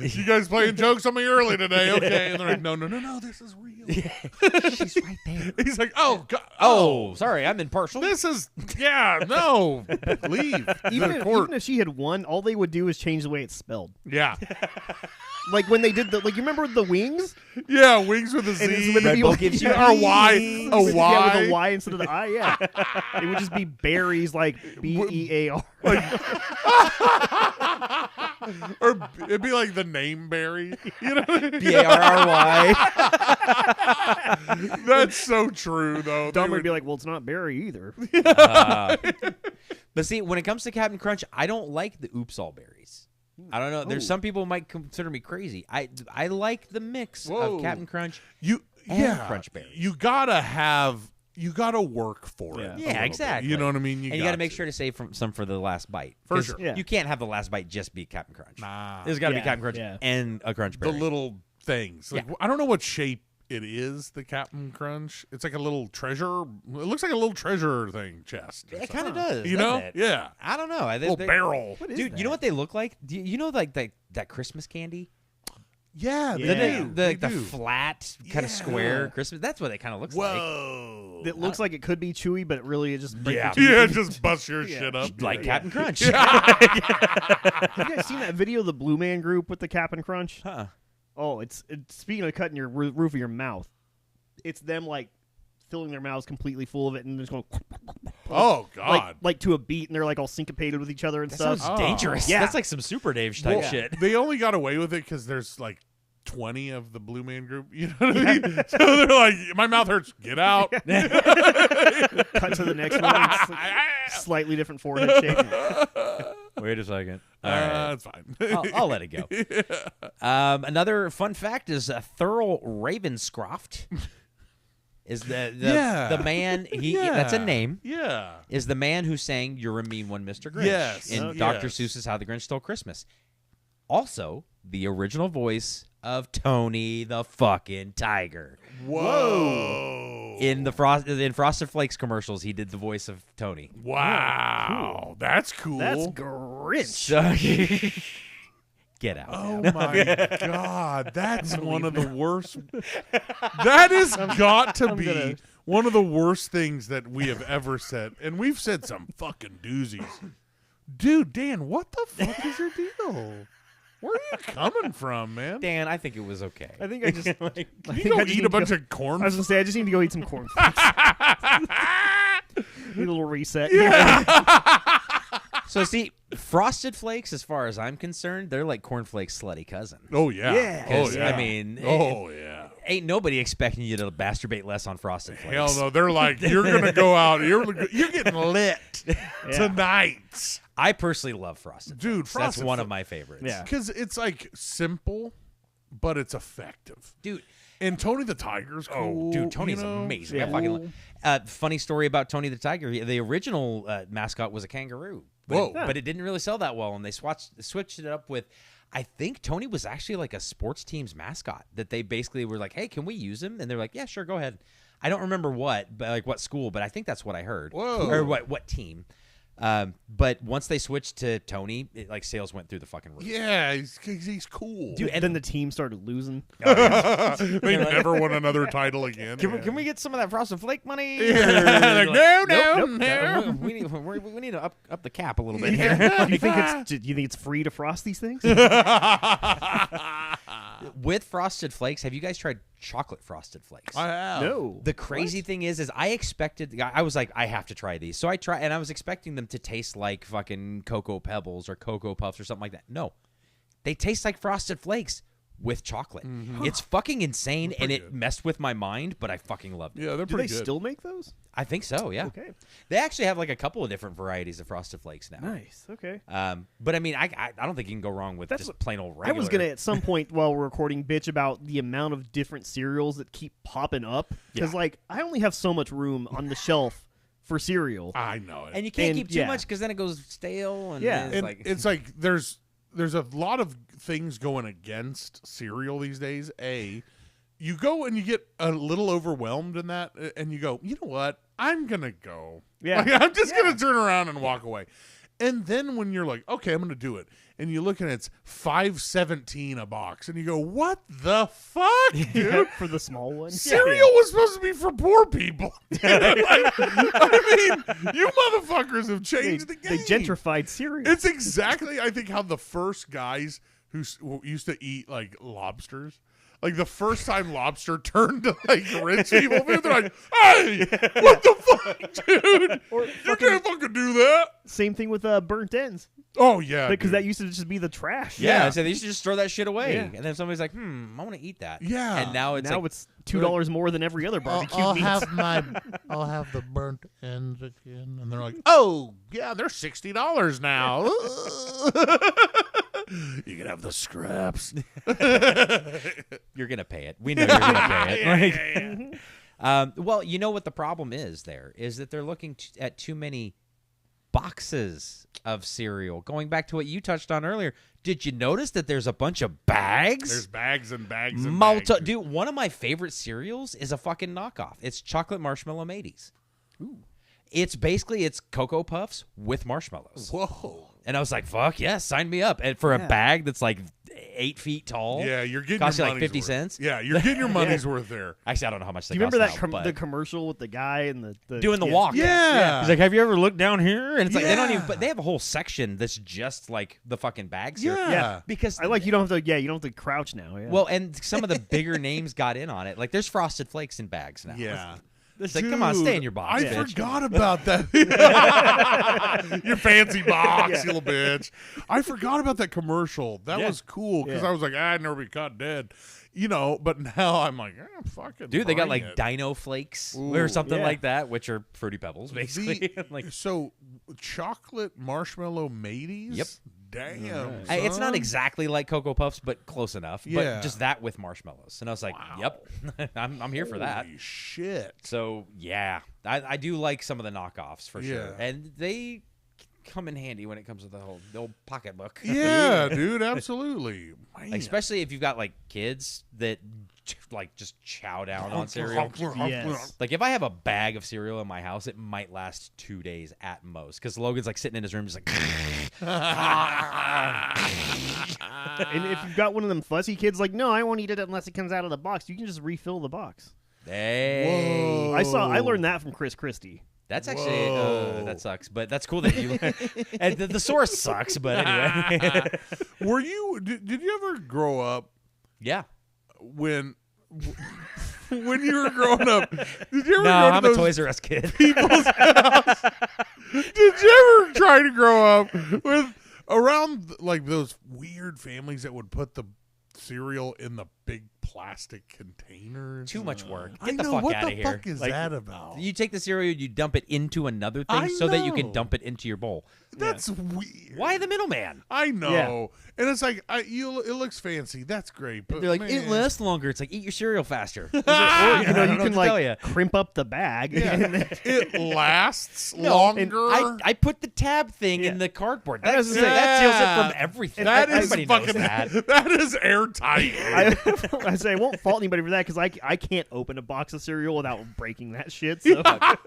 you guys playing jokes on me early today, okay? And they're like, no, this is real. She's right there. He's like, oh, God, Oh, sorry, I'm impartial. this is, no, leave. even The if, court. even if she had won, all they would do is change the way it's spelled. Yeah. Like when they did you remember the wings? Yeah, wings with a Z. And it's when Red Bull people- gives you or Y. A Yeah, Y. with a Y instead of the I, yeah. It would just be berries like BEAR. Or it'd be like the name Barry. You know? Barry. That's so true, though. Dumb would be like, well, it's not berry either. But see, when it comes to Captain Crunch, I don't like the Oops All Berries. I don't know. There's some people who might consider me crazy. I like the mix Whoa. of Captain Crunch. and Crunch berries. You gotta work for it. Yeah. a Yeah, little bit. exactly. You know what I mean? And you got to make sure to save some for the last bite. For 'Cause sure. Yeah. You can't have the last bite just be Captain Crunch. Nah. There's got to be Yeah, Captain Crunch yeah. and a Crunch The berry. little things. Like, Yeah. I don't know what shape it is, the Captain Crunch. It's like a little treasure. It looks like a little treasure thing chest. or It kind of something. does. You know? doesn't it? Yeah. I don't know. Little barrel. What is Dude, that? you know what they look like? Do you know like that Christmas candy? Yeah, Yeah. they do. They The do. flat kind of Yeah. square Christmas. That's what it kind of looks like. Whoa. It looks like it could be chewy, but it really is just breaks Yeah. your teeth. Yeah, just bust your shit up. Like Captain Crunch. Have you guys seen that video of the Blue Man Group with the Cap'n Crunch? Huh. Oh, it's speaking of cutting your roof of your mouth, it's them like filling their mouths completely full of it and just going Oh, God. like to a beat, and they're like all syncopated with each other and That stuff. sounds dangerous. Yeah. That's like some Super Dave type Well, shit. They only got away with it because there's like 20 of the Blue Man Group. You know what I mean? So they're like, my mouth hurts. Get out. Cut to the next one. It's like slightly different forehead shape. Wait a second. All right. That's fine. I'll let it go. Another fun fact is Thurl Ravenscroft is the man. That's a name. Yeah. Is the man who sang "You're a Mean One, Mr. Grinch" Yes. in Oh, Dr. yes. Seuss's "How the Grinch Stole Christmas." Also, the original voice of Tony the fucking Tiger. Whoa. In Frosted Flakes commercials, he did the voice of Tony. Wow. That's cool. That's Grinch. So, get out. Oh my God, that's one of the worst. That has got to be one of the worst things that we have ever said, and we've said some fucking doozies. Dude, Dan, what the fuck is your deal? Where are you coming from, man? Dan, I think it was okay. I think I just Like, You go eat a bunch of corn. I was gonna say I just need to go eat some corn flakes. Need a little reset. so see, Frosted Flakes, as far as I'm concerned, they're like Corn Flakes' slutty cousin. Oh yeah. Yeah. Oh 'Cause, yeah. I mean, oh yeah. ain't nobody expecting you to masturbate less on Frosted Flakes. Hell no. They're like, you're gonna go out. You're getting lit tonight, I personally love Frosted dude. Flakes. That's Frosted one of my favorites. Yeah. because it's like simple, but it's effective. Dude. And Tony the Tiger's cool. Oh, dude, Tony's you know? amazing. Yeah. I fucking funny story about Tony the Tiger. The original mascot was a kangaroo. Whoa. But it didn't really sell that well, and they switched it up with, I think Tony was actually like a sports team's mascot that they basically were like, hey, can we use him? And they're like, yeah, sure, go ahead. I don't remember what school, but I think that's what I heard. Whoa. Or what team. But once they switched to Tony, sales went through the fucking roof. Yeah, he's cool. Dude, and then the team started losing. They never won another title again. Can we get some of that Frosted Flake money? Like, no. We need to up the cap a little bit here. You think it's free to frost these things? With Frosted Flakes, have you guys tried chocolate Frosted Flakes? I have. No. The crazy thing is I expected. I was like, I have to try these. So I try, and I was expecting them to taste like fucking Cocoa Pebbles or Cocoa Puffs or something like that. No, they taste like Frosted Flakes with chocolate. It's fucking insane, and it messed with my mind, but I fucking loved it. Yeah, they're Do they pretty good. still make those? I think so. Yeah. Okay. They actually have like a couple of different varieties of Frosted Flakes now. Nice. Okay. But I mean, I don't think you can go wrong with That's just plain old regular. I was gonna at some point while we're recording bitch about the amount of different cereals that keep popping up because like I only have so much room on the shelf for cereal. I know it. And you can't And, keep too yeah. much because then it goes stale. And Yeah. it's And like there's a lot of things going against cereal these days. You go and you get a little overwhelmed in that, and you go, you know what? I'm gonna go. Yeah. Like, I'm just gonna turn around and walk away. And then when you're like, okay, I'm gonna do it, and you look and it's $5.17 a box, and you go, what the fuck, dude? For the small one. Cereal was supposed to be for poor people. I mean, you motherfuckers have changed the game. They gentrified cereal. It's exactly, I think, how the first guys who used to eat like lobsters, like the first time lobster turned to like rich people, they're like, "Hey, what the fuck, dude? You can't fucking do that." Same thing with burnt ends Oh yeah, because dude. that used to just be the trash. yeah. So they used to just throw that shit away, Yeah. and then somebody's like, I want to eat that. Yeah. And now it's Now like, it's $2 more than every other barbecue meat. I'll have the burnt ends again, and they're like, "Oh yeah, they're $60 now." You can have the scraps. you're gonna pay it. We know you're gonna pay it. Well, you know what the problem is there is that they're looking at too many boxes of cereal. Going back to what you touched on earlier, did you notice that there's a bunch of bags? There's bags and bags and Malta, bags. dude. One of my favorite cereals is a fucking knockoff. It's chocolate marshmallow mateys. Ooh. It's Cocoa Puffs with marshmallows. Whoa. And I was like, fuck yes, sign me up. And for a bag that's like 8 feet tall. Yeah, you're getting Costs you your like money's 50 worth. cents. Yeah, you're getting your money's worth there. Actually, I don't know how much they Do you remember cost that now, but the commercial with the guy and the doing the walk? Yeah. He's like, have you ever looked down here? And it's like they don't Yeah. even. But they have a whole section that's just like the fucking bags here. Yeah. Because I like you don't have to. Yeah, you don't have to crouch now. Yeah. Well, and some of the bigger names got in on it. Like there's Frosted Flakes in bags now. Yeah. It's like, come on, stay in your box. I bitch. forgot about that. Your fancy box, you little bitch. I forgot about that commercial. That was cool because I was like, I'd never be caught dead. You know, but now I'm like, fucking Dude, they got bring like it. Dino Flakes Ooh, or something yeah. like that, which are Fruity Pebbles, basically. like, So, chocolate marshmallow mateys? Yep. Damn. it's not son. exactly like Cocoa Puffs, but close enough. Yeah. But just that with marshmallows. And I was like, yep, I'm here for that. Holy shit. So, yeah, I do like some of the knockoffs for sure. Yeah. And they come in handy when it comes to the old pocketbook. Yeah, dude, absolutely. Man. Especially if you've got like kids that like just chow down on cereal. Yes. Like if I have a bag of cereal in my house, it might last 2 days at most. Because Logan's like sitting in his room, just like. And if you've got one of them fussy kids, like, no, I won't eat it unless it comes out of the box. You can just refill the box. Hey. I learned that from Chris Christie. That's actually that sucks, but that's cool that you. And the source sucks, but anyway. Were you? Did you ever grow up? Yeah. When you were growing up, did you ever No, go to I'm a those Toys R Us kid. people's house? Did you ever try to grow up with around like those weird families that would put the cereal in the big plastic containers? Too much work. I Get the know. fuck What out of the here. fuck is Like, that about? You take the cereal, you dump it into another thing I so that you can know. dump it into your bowl. That's weird. Why the middleman? I know. Yeah. And it's like it looks fancy. That's great. But They're like, man. it lasts longer. It's like, eat your cereal faster. Or, I you don't know can what to like tell ya. crimp up the bag. Yeah. It lasts No, longer. I put the tab thing in the cardboard. I That, was that gonna say- seals it from everything. That is Everybody knows fucking. that. That is airtight. I say I won't fault anybody for that because I can't open a box of cereal without breaking that shit. So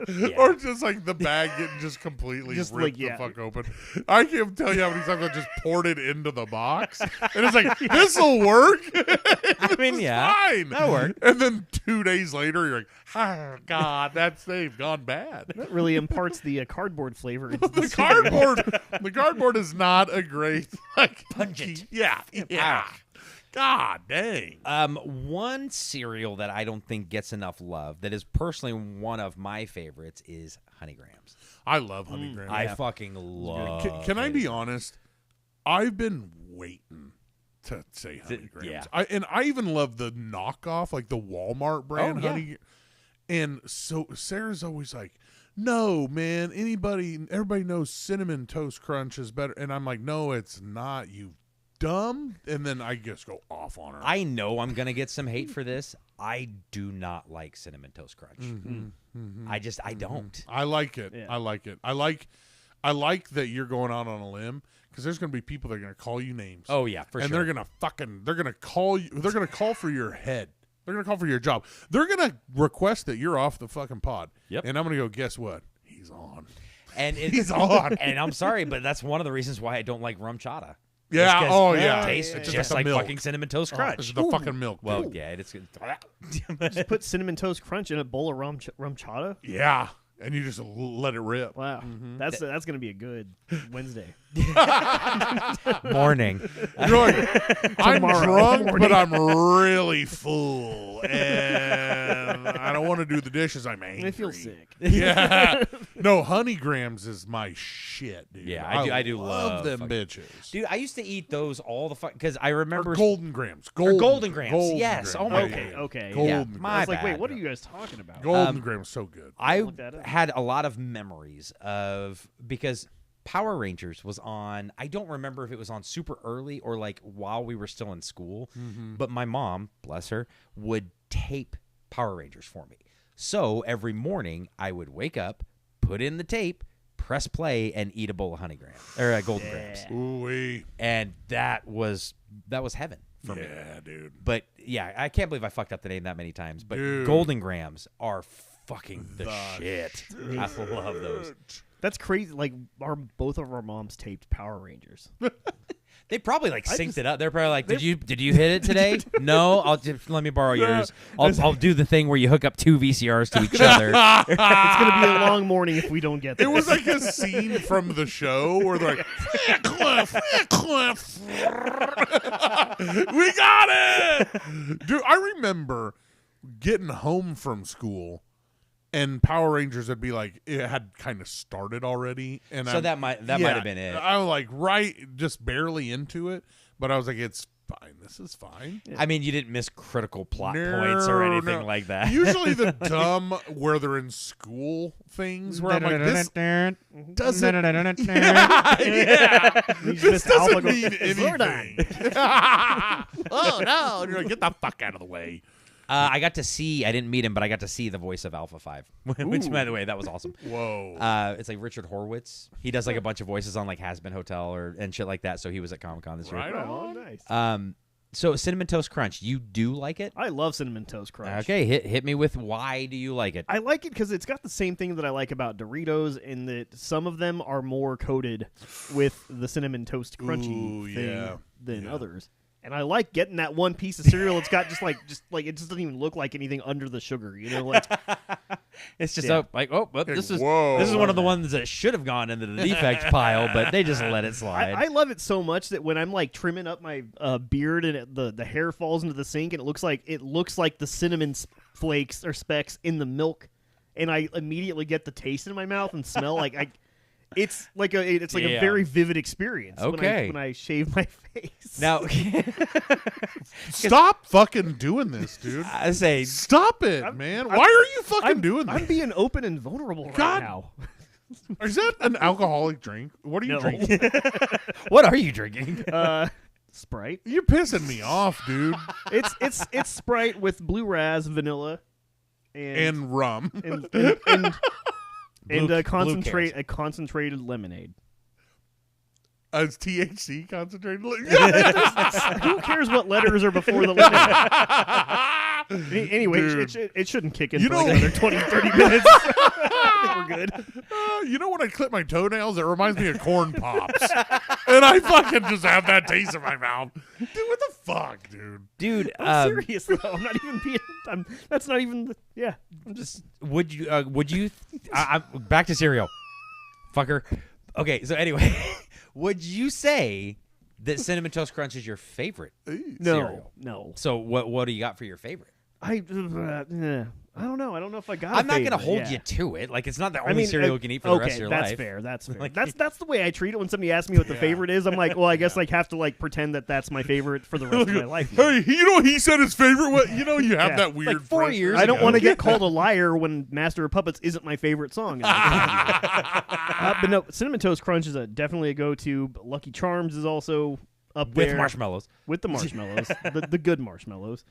Yeah. Or just like the bag getting just completely Just ripped like, yeah. the fuck open. I can't tell you how many times I just poured it into the box, and it's like this'll work. I mean, yeah, Fine. that'll work. And then 2 days later, you're like, oh God, they've gone bad. that really imparts the cardboard flavor into the The cereal. cardboard is not a great like Pungent. Yeah. God dang. One cereal that I don't think gets enough love, that is personally one of my favorites, is Honey Grams. I love Honey Graham. I fucking love. Can I be it. honest? I've been waiting to say Honey Grams. yeah. I even love the knockoff, like the Walmart brand Oh, yeah. Honey. And so Sarah's always like, no, man, everybody knows Cinnamon Toast Crunch is better. And I'm like, no, it's not, you dumb. And then I just go off on her. I know I'm gonna get some hate for this. I do not like Cinnamon Toast Crunch. I don't. I like it. Yeah. I like it. I like that you're going out on a limb because there's going to be people that are going to call you names. Oh yeah, for and sure. they're going to call you. They're going to call for your head. They're going to call for your job. They're going to request that you're off the fucking pod. Yep. And I'm going to go, guess what? He's on. And He's on. And I'm sorry, but that's one of the reasons why I don't like rum chata. Yeah. It's 'cause Oh, it yeah. tastes It's just the like milk. fucking Cinnamon Toast It's Crunch. the fucking milk. Well, dude. yeah, it's Just put Cinnamon Toast Crunch in a bowl of rum chata. Yeah. And you just let it rip. Wow, that's going to be a good Wednesday. morning. You're like, I'm Tomorrow drunk, morning. but I'm really full, and I don't want to do the dishes. I'm angry. I feel sick. Yeah, no, Honey Grams is my shit, dude. Yeah, I do love them fucking- bitches. Dude, I used to eat those all the fuck because I remember Or Golden Grams, Golden Grams, yes. Oh my Okay, God. okay. Golden yeah. Grams. My I was like, bad. wait, what are you guys talking about? Golden Grams, so good. I look that up. had a lot of memories of because Power Rangers was on. I don't remember if it was on super early or like while we were still in school, but my mom, bless her, would tape Power Rangers for me. So every morning I would wake up, put in the tape, press play, and eat a bowl of Honey Grams or Golden Grams, Ooh-wee. and that was heaven for me. Yeah, dude. But yeah, I can't believe I fucked up the name that many times. But Dude. Golden Grams are fucking the shit. I love those. That's crazy. Like, both of our moms taped Power Rangers. They probably like synced it up. They're probably like, "Did you hit it today? No, I'll just let me borrow yours. I'll do the thing where you hook up two VCRs to each other." It's going to be a long morning if we don't get It this. was like a scene from the show where they're like, Cliff, we got it, dude. I remember getting home from school. And Power Rangers would be like it had kind of started already, and So that might have been it. I was like just barely into it, but I was like, it's fine. This is fine. I mean, you didn't miss critical plot points or anything No. like that. Usually the dumb where they're in school things where I'm like, this doesn't. Yeah. You This missed Alpha doesn't go- mean Zordon. anything. Oh no! And you're like, get the fuck out of the way. I didn't meet him, but I got to see the voice of Alpha 5, which, by the way, that was awesome. Whoa. It's like Richard Horowitz. He does like a bunch of voices on like Has Been Hotel and shit like that. So he was at Comic-Con this year. Right on. Nice. So Cinnamon Toast Crunch, you do like it? I love Cinnamon Toast Crunch. Okay, hit me with why do you like it? I like it because it's got the same thing that I like about Doritos in that some of them are more coated with the Cinnamon Toast Crunchy thing than others. And I like getting that one piece of cereal. It's got just like it just doesn't even look like anything under the sugar, like it's just this is one of the ones that should have gone into the defect pile, but they just let it slide. I love it so much that when I'm like trimming up my beard and the hair falls into the sink and it looks like the cinnamon flakes or specks in the milk, and I immediately get the taste in my mouth and smell it's like a very vivid experience. Okay. when I shave my face. Now, stop fucking doing this, dude. I say, stop it, man. Why are you fucking doing this? I'm being open and vulnerable right now. Is that an alcoholic drink? What are you drinking? What are you drinking? Sprite. You're pissing me off, dude. It's Sprite with blue raz, vanilla, and rum, and a concentrated lemonade. It's THC concentrated. Who cares what letters are before the lemonade? Anyway, it shouldn't kick in for another 20, 30 minutes. I think we're good. You know when I clip my toenails, it reminds me of corn pops. And I fucking just have that taste in my mouth. Dude, what the fuck, dude? Dude, I'm serious though. I'm not even being. That's not even. Yeah. I'm just. Would you? I'm back to cereal, fucker. Okay, so anyway, would you say that Cinnamon Toast Crunch is your favorite cereal? No. So what do you got for your favorite? I don't know. I don't know if I got. I'm not going to hold you to it. Like it's not the only cereal you can eat for the rest of your life. That's fair. That's the way I treat it. When somebody asks me what the favorite is, I'm like, well, I guess I have to pretend that that's my favorite for the rest of my life. Hey, he said his favorite. What you have that weird. Like 4 years. I don't want to get called a liar when Master of Puppets isn't my favorite song. But no, Cinnamon Toast Crunch is definitely a go-to. Lucky Charms is also up there with marshmallows. With the marshmallows, the good marshmallows.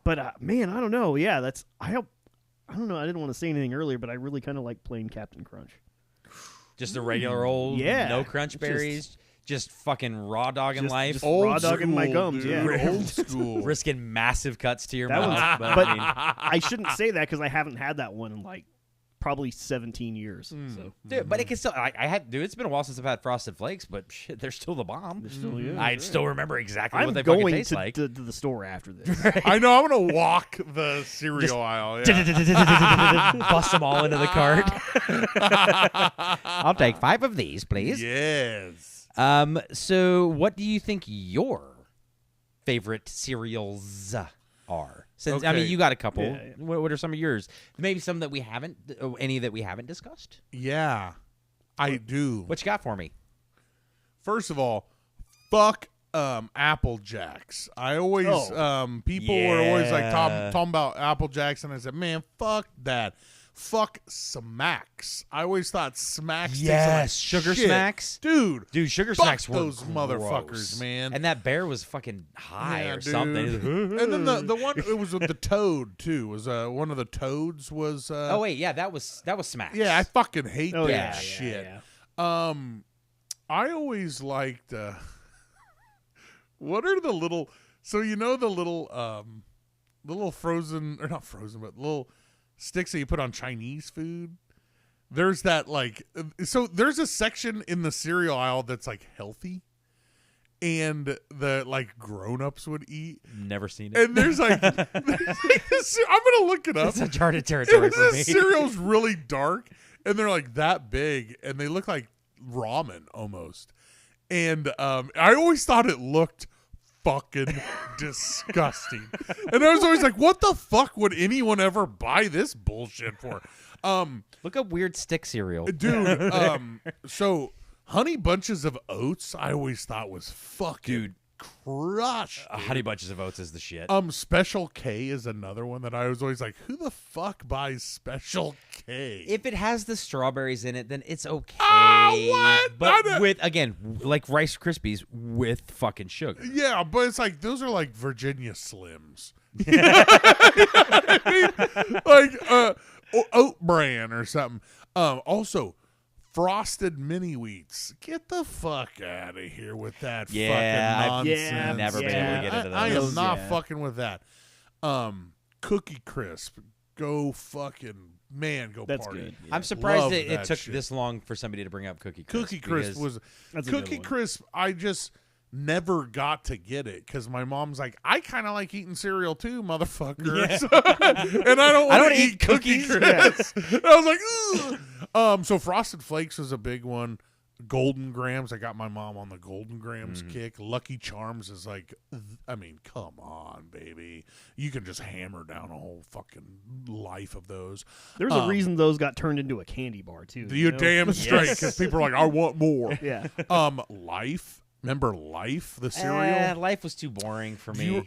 But man, I don't know. Yeah, I don't know. I didn't want to say anything earlier, but I really kind of like plain Captain Crunch. Just a regular old, no crunch berries, just fucking raw dogging life. Just raw dogging my gums, dude. yeah. Old school. Risking massive cuts to your that mouth. But I shouldn't say that because I haven't had that one in probably 17 years. So. Dude, but it can still. Dude, it's been a while since I've had Frosted Flakes, but shit, they're still the bomb. They're still, I still remember exactly I'm what they fucking taste going like. to the store after this. I know. I'm gonna walk the cereal aisle. Bust them all into the cart. I'll take 5 of these, please. Yes. So, what do you think your favorite cereals are? Since I mean, you got a couple. Yeah. What are some of yours? Maybe some that we haven't, any that we haven't discussed. Yeah, I do. What you got for me? First of all, fuck Apple Jacks. I always people were always like talking about Apple Jacks, and I said, man, fuck that. Fuck Smacks. I always thought Smacks. Yes, Sugar shit. Smacks, dude. Sugar fuck Smacks were those gross. motherfuckers, man. And that bear was fucking high or dude. something. And then the one it was with the toad too. Was one of the toads was. Oh wait, yeah, that was Smacks. Yeah, I fucking hate that yeah, shit. Yeah. I always liked. What are the little? So the little frozen or not frozen, but little sticks that you put on Chinese food. There's that so there's a section in the cereal aisle that's healthy, and the grown-ups would eat. Never seen it. And there's I'm gonna look it up. It's uncharted territory for me. This cereal's really dark, and they're that big, and they look like ramen almost. And I always thought it looked fucking disgusting. And I was always like, what the fuck would anyone ever buy this bullshit for? Look up weird stick cereal. Dude, so Honey Bunches of Oats I always thought was fucking crush. Honey Bunches of Oats is the shit. Special K is another one that I was always like, who the fuck buys Special K? If it has the strawberries in it, then it's okay. What? But with, again, like Rice Krispies with fucking sugar. Yeah, but it's those are Virginia Slims. Like oat bran or something. Also, frosted mini wheats. Get the fuck out of here with that fucking nonsense. Never been able to get into those. I am not fucking with that. Cookie Crisp. Go fucking That's party. good. Yeah. I'm surprised Love it that took shit. this long for somebody to bring up Cookie Crisp. Cookie Crisp was That's a good Cookie one. Crisp. I just never got to get it because my mom's like, I kind of like eating cereal too, motherfucker. And I don't want to eat Cookie Crisp. I was like, ugh. So Frosted Flakes was a big one. Golden Grams. I got my mom on the Golden Grams kick. Lucky Charms is like, I mean, come on, baby. You can just hammer down a whole fucking life of those. There's a reason those got turned into a candy bar too. You're damn straight because people are like, I want more. Yeah. Life. Remember Life, the cereal? Life was too boring for me.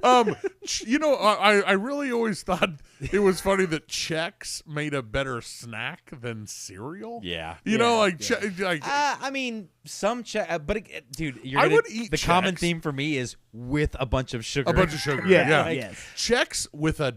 I really always thought it was funny that Chex made a better snack than cereal. Yeah. I mean, some but dude, I would eat the common Chex. theme for me is with a bunch of sugar. a bunch of sugar. Yeah. Yes. Chex with a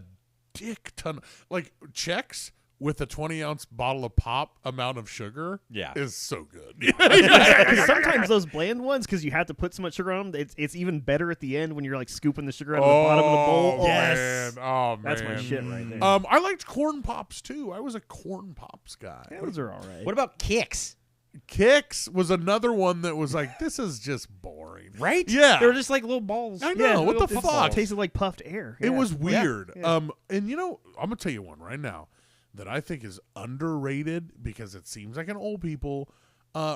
dick ton, like Chex with a 20-ounce bottle of pop amount of sugar. Yeah. is so good. 'Cause sometimes those bland ones, because you have to put so much sugar on them, it's even better at the end when you're like scooping the sugar out of the bottom of the bowl. Man. Oh man, That's my shit right there. I liked corn pops too. I was a corn pops guy. Yeah, those are all right. What about Kix? Kix was another one that was like, this is just boring. Right? Yeah. They're just like little balls. I know. What the fuck? It tasted like puffed air. It Yeah. was weird. Yeah. And I'm gonna tell you one right now that I think is underrated because it seems like an old people.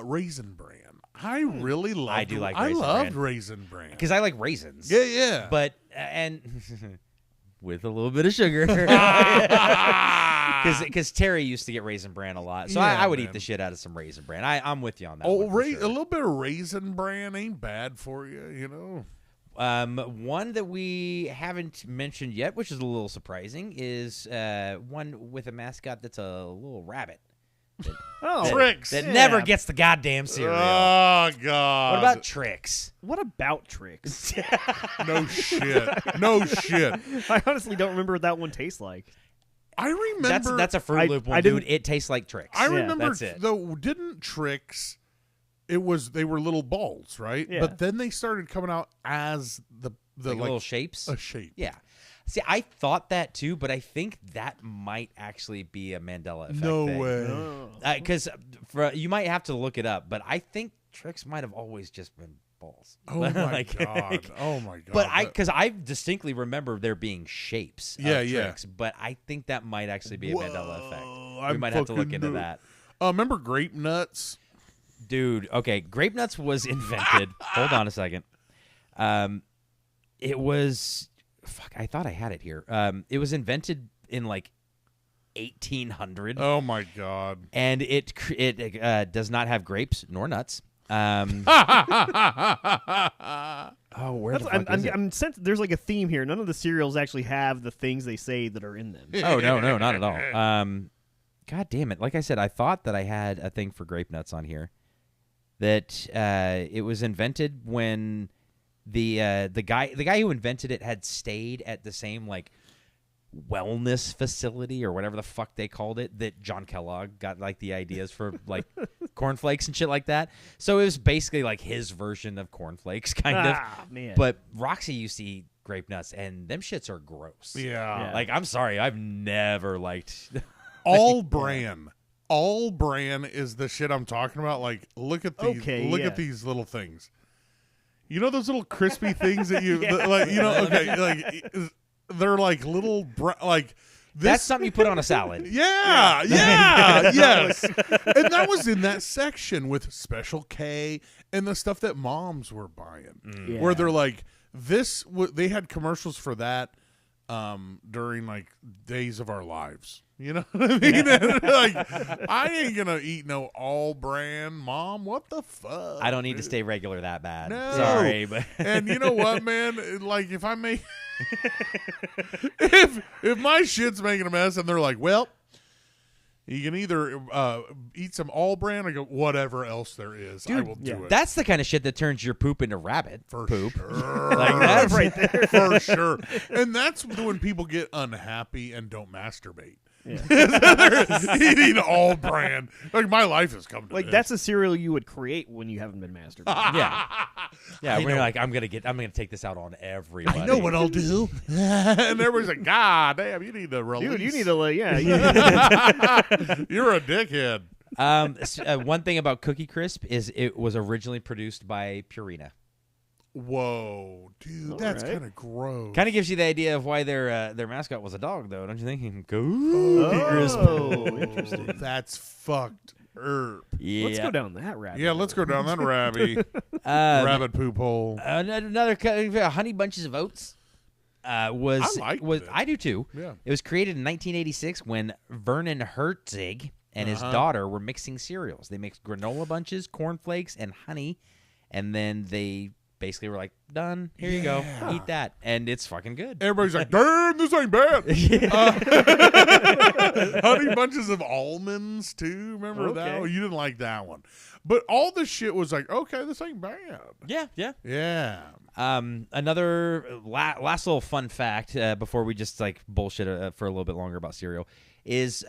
Raisin Bran. I really loved. I do like I Raisin loved Bran. Raisin Bran. Because I like raisins. Yeah. But, and with a little bit of sugar. Because Terry used to get Raisin Bran a lot. So Yeah, I would man. eat the shit out of some Raisin Bran. I'm with you on that Oh, one for a sure. little bit of Raisin Bran ain't bad for you, you know. One that we haven't mentioned yet, which is a little surprising, is one with a mascot that's a little rabbit. Oh, Tricks. That Yeah. never gets the goddamn cereal. Oh God. What about Trix? What about Tricks? no shit? No shit. I honestly don't remember what that one tastes like. I remember That's a Fruit Loop one, I dude. didn't- It tastes like Trix. I Yeah, remember that's it. though. Didn't Tricks? They were little balls, right? Yeah. But then they started coming out as the like little shapes. a shape. Yeah. See, I thought that too, but I think that might actually be a Mandela effect. No thing. way. Because you might have to look it up, but I think Trix might have always just been balls. Oh my Like- God. Oh my God. But because I distinctly remember there being shapes Yeah, of yeah. Trix, but I think that might actually be a Mandela effect. We I'm might have to look fucking into new. that. Remember grape nuts? Dude, okay, grape nuts was invented. Hold on a second. It was fuck. I thought I had it here. It was invented in like 1800, Oh my God. and it does not have grapes nor nuts. Oh, where the fuck is it? I'm sensed there's like a theme here. None of the cereals actually have the things they say that are in them. Oh no, not at all. God damn it! Like I said, I thought that I had a thing for grape nuts on here. That it was invented when the guy who invented it had stayed at the same like wellness facility or whatever the fuck they called it that John Kellogg got like the ideas for like Corn Flakes and shit like that. So it was basically like his version of Corn Flakes kind of. Man. But Roxy used to eat grape nuts and them shits are gross. Yeah. Like I'm sorry, I've never liked All Bran. All Bran is the shit I'm talking about. Like, look at these. Okay, look yeah. at these little things. You know those little crispy things that you like. You know, okay, like they're like little like. That's something you put on a salad. Yeah, yes. And that was in that section with Special K and the stuff that moms were buying, Yeah. where they're like, this. They had commercials for that during like Days of Our Lives. You know what I mean? Like, I ain't gonna eat no All Bran, Mom. What the fuck? I don't need to stay regular that bad. No. Sorry, but And you know what, man? Like, if I make if my shit's making a mess, and they're like, well, You can either eat some all bran or go whatever else there is. I Dude, will do it. That's the kind of shit that turns your poop into rabbit For poop. sure. Like that's right there. For sure. And that's when people get unhappy and don't masturbate. Yeah. They're eating all bran. Like, my life has come to Like this. that's a cereal you would create when you haven't been masturbating. Yeah. Yeah, I we're know. like, I'm gonna take this out on everybody. I know what I'll do. And everybody's like, God damn, you need to release. Dude, you need to yeah. You're a dickhead. One thing about Cookie Crisp is it was originally produced by Purina. Whoa, dude, All that's right. kind of gross. Kind of gives you the idea of why their mascot was a dog, though, don't you think? Cookie Crisp. Oh, interesting. That's fucked. Yeah. Let's go down that rabbit. Yeah, let's go down that rabbit poop hole. Another Honey Bunches of Oats. I liked it. I do too. Yeah. It was created in 1986 when Vernon Herzig and his daughter were mixing cereals. They mixed granola bunches, Corn Flakes, and honey, and then they basically were like, done. Here you go. Eat that. And it's fucking good. Everybody's like, damn, this ain't bad. Honey Bunches of Almonds, too. Remember that? Okay. Oh, you didn't like that one. But all the shit was like, okay, this ain't bad. Yeah, yeah. Yeah. Another last little fun fact before we just like bullshit for a little bit longer about cereal is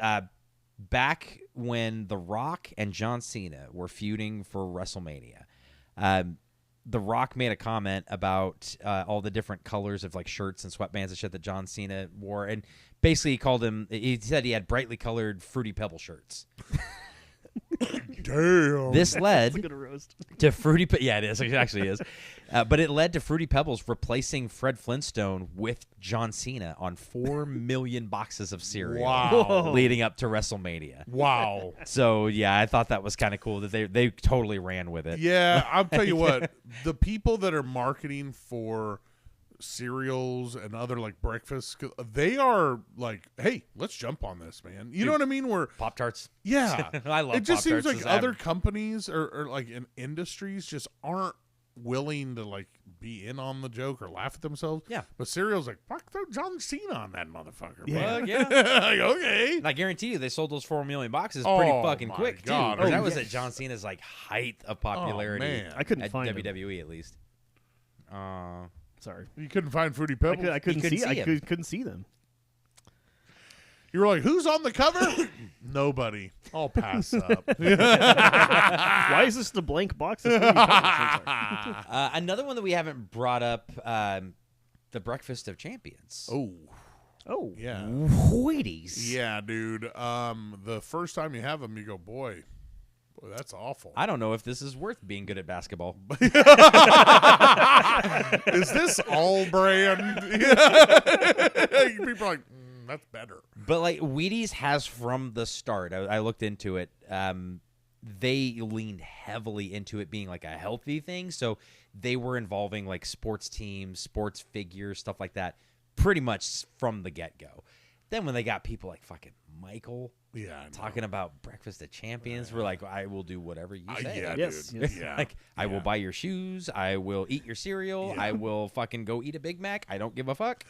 back when The Rock and John Cena were feuding for WrestleMania. The Rock made a comment about all the different colors of like shirts and sweatbands and shit that John Cena wore, and basically he said he had brightly colored Fruity Pebble shirts. Damn. This led That's a good roast. to Fruity yeah, it is. It actually is. But it led to Fruity Pebbles replacing Fred Flintstone with John Cena on 4 million boxes of cereal Wow. leading up to WrestleMania. Wow. So, yeah, I thought that was kind of cool that they totally ran with it. Yeah, I'll tell you what. The people that are marketing for cereals and other like breakfasts, they are like, hey, let's jump on this, man. You know what I mean? Where Pop-Tarts. yeah, I love it just seems Pop-Tarts. like other companies or like in industries just aren't willing to like be in on the joke or laugh at themselves. Yeah. But cereal's like, fuck, throw John Cena on that motherfucker. Yeah. man. Yeah. Like, okay. And I guarantee you they sold those 4 million boxes pretty Oh, fucking my quick, God. too. 'Cause Oh, that was yeah. at John Cena's like height of popularity. man. I couldn't at find them. WWE, at least. Sorry. You couldn't find Fruity Pebbles. I couldn't couldn't see. see I him. couldn't see them. You were like, who's on the cover? Nobody. I'll pass up. Why is this the blank box? Of Another one that we haven't brought up, the Breakfast of Champions. oh, Yeah. Wheaties. Yeah, dude. The first time you have them, you go, boy, that's awful. I don't know if this is worth being good at basketball. Is this all brand? People are like, that's better. But like Wheaties has from the start, I looked into it. They leaned heavily into it being like a healthy thing. So they were involving like sports teams, sports figures, stuff like that, pretty much from the get-go. Then when they got people like fucking Michael Yeah, I know. talking about Breakfast of Champions, we're like, I will do whatever you say. Yeah, Yes, dude. yes. Yeah. Like, I will buy your shoes. I will eat your cereal. Yeah. I will fucking go eat a Big Mac. I don't give a fuck.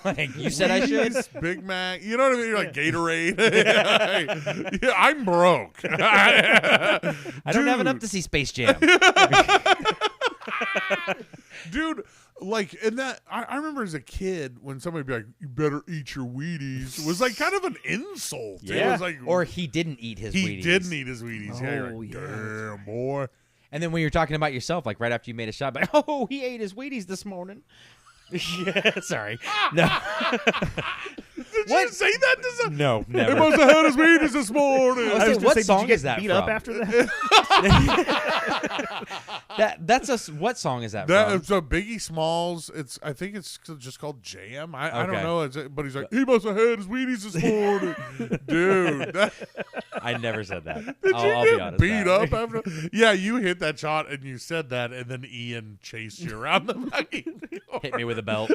Like, you said I should. Wheaties, Big Mac. You know what I mean? You're like Gatorade. Yeah, I'm broke. I don't have enough to see Space Jam. Dude, like, and that I remember as a kid when somebody would be like, "You better eat your Wheaties," was like kind of an insult. It was like, Or he didn't eat his he Wheaties. didn't eat his Wheaties. Yeah, you're Oh, like, yeah. damn boy. And then when you're talking about yourself, like right after you made a shot, like, oh, he ate his Wheaties this morning. Yeah, sorry. No. Did you say that to some? No, He never. must have had his Wheaties this morning. I was I was What gonna say, song did you get is that beat up from? after that? That's what song is that That from? it's a Biggie Smalls. I think it's just called Jam. I don't Okay. know. But he's like, he must have had his Wheaties this morning, dude. I never said that. Did I'll you be get honest. beat now. up after? Yeah, you hit that shot and you said that, and then Ian chased you around the fucking. Hit me with a belt.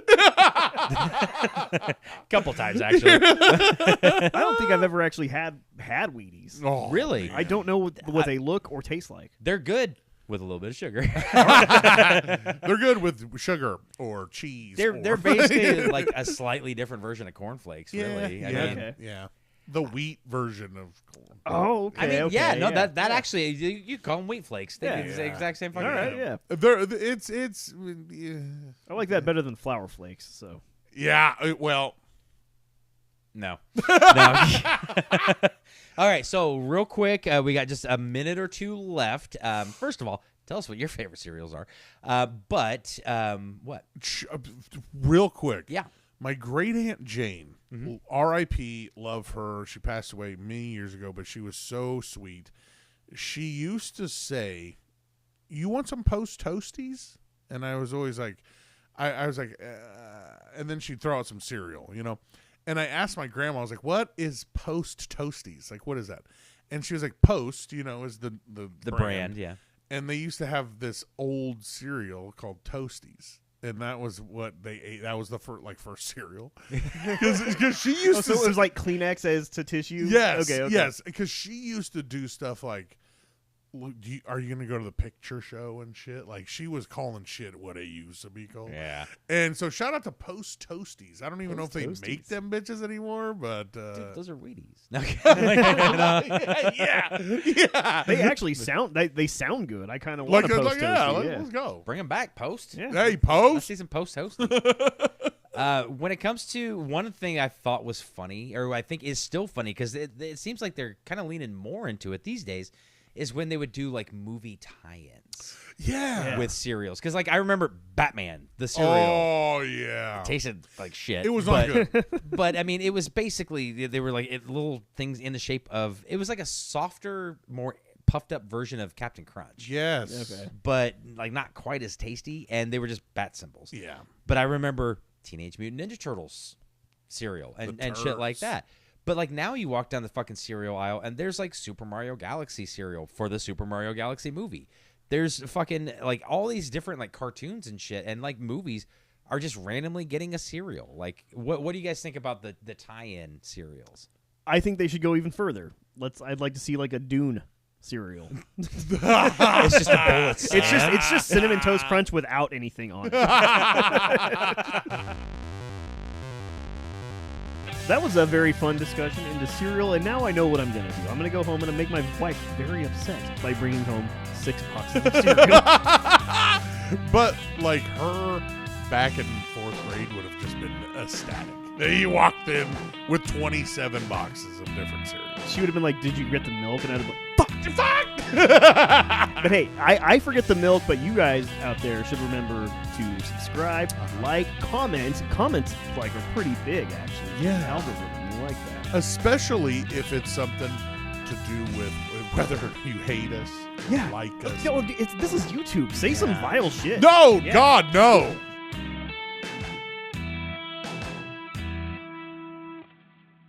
Couple times actually. I don't think I've ever actually had Wheaties. Oh, Really? man. I don't know what they look or taste like. They're good with a little bit of sugar. They're good with sugar or cheese. They're or- basically like a slightly different version of Corn Flakes, yeah, really. yeah, I mean, okay. yeah. the wheat version of corn. Oh, okay. I mean, okay, yeah, no, yeah. that actually, you call them wheat flakes. They Yeah. do the exact same fucking All right, thing. yeah. It's I like that better than flour flakes. So well. No. No. All right, so real quick, we got just a minute or two left. First of all, tell us what your favorite cereals are. What? Real quick. Yeah. My great aunt Jane, R.I.P. Love her. She passed away many years ago, but she was so sweet. She used to say, "You want some Post Toasties?" And I was always like, I was like, and then she'd throw out some cereal, you know. And I asked my grandma, I was like, "What is Post Toasties? Like, what is that?" And she was like, "Post, you know, is the brand, yeah." And they used to have this old cereal called Toasties. And that was what they ate. That was the first cereal. Because she used to. So it was like Kleenex as to tissue? Yes. Okay. Yes. Because she used to do stuff like, are you going to go to the picture show and shit? Like, she was calling shit what it used to be called. Yeah. And so shout out to Post Toasties. I don't even know if they Toasties. make them bitches anymore, but. Dude, those are Wheaties. Yeah. They actually sound they sound good. I kind of want a Post Toasty. Let's go. Bring them back, Post. Yeah. Hey, Let's Post. see some Post toasting. When it comes to one thing I thought was funny, or I think is still funny, because it seems like they're kind of leaning more into it these days, is when they would do like movie tie-ins Yeah. with cereals. Because like I remember Batman, the cereal. Oh, yeah. Tasted like shit. It was not good. But I mean, it was basically, they were like little things in the shape of, it was like a softer, more puffed up version of Captain Crunch. Yes. Okay. But like not quite as tasty, and they were just bat symbols. Yeah. But I remember Teenage Mutant Ninja Turtles cereal and shit like Turds. that. But like now you walk down the fucking cereal aisle and there's like Super Mario Galaxy cereal for the Super Mario Galaxy movie. There's fucking like all these different like cartoons and shit, and like movies are just randomly getting a cereal. Like what do you guys think about the tie-in cereals? I think they should go even further. I'd like to see like a Dune cereal. It's just a bowl of It's just Cinnamon Toast Crunch without anything on it. That was a very fun discussion into cereal, and now I know what I'm going to do. I'm going to go home and make my wife very upset by bringing home 6 boxes of cereal. But like her back in 4th grade would have just been ecstatic. He walked in with 27 boxes of different cereals. She would have been like, "Did you get the milk?" And I'd have been like, "Fuck!" But hey, I forget the milk, but you guys out there should remember to subscribe, like, comment. Comments like are pretty big, actually. Yeah. The algorithm, you like that. Especially if it's something to do with whether you hate us, Yeah. like us. Yo, this is YouTube. Say some vile shit. No, Yeah. God, no.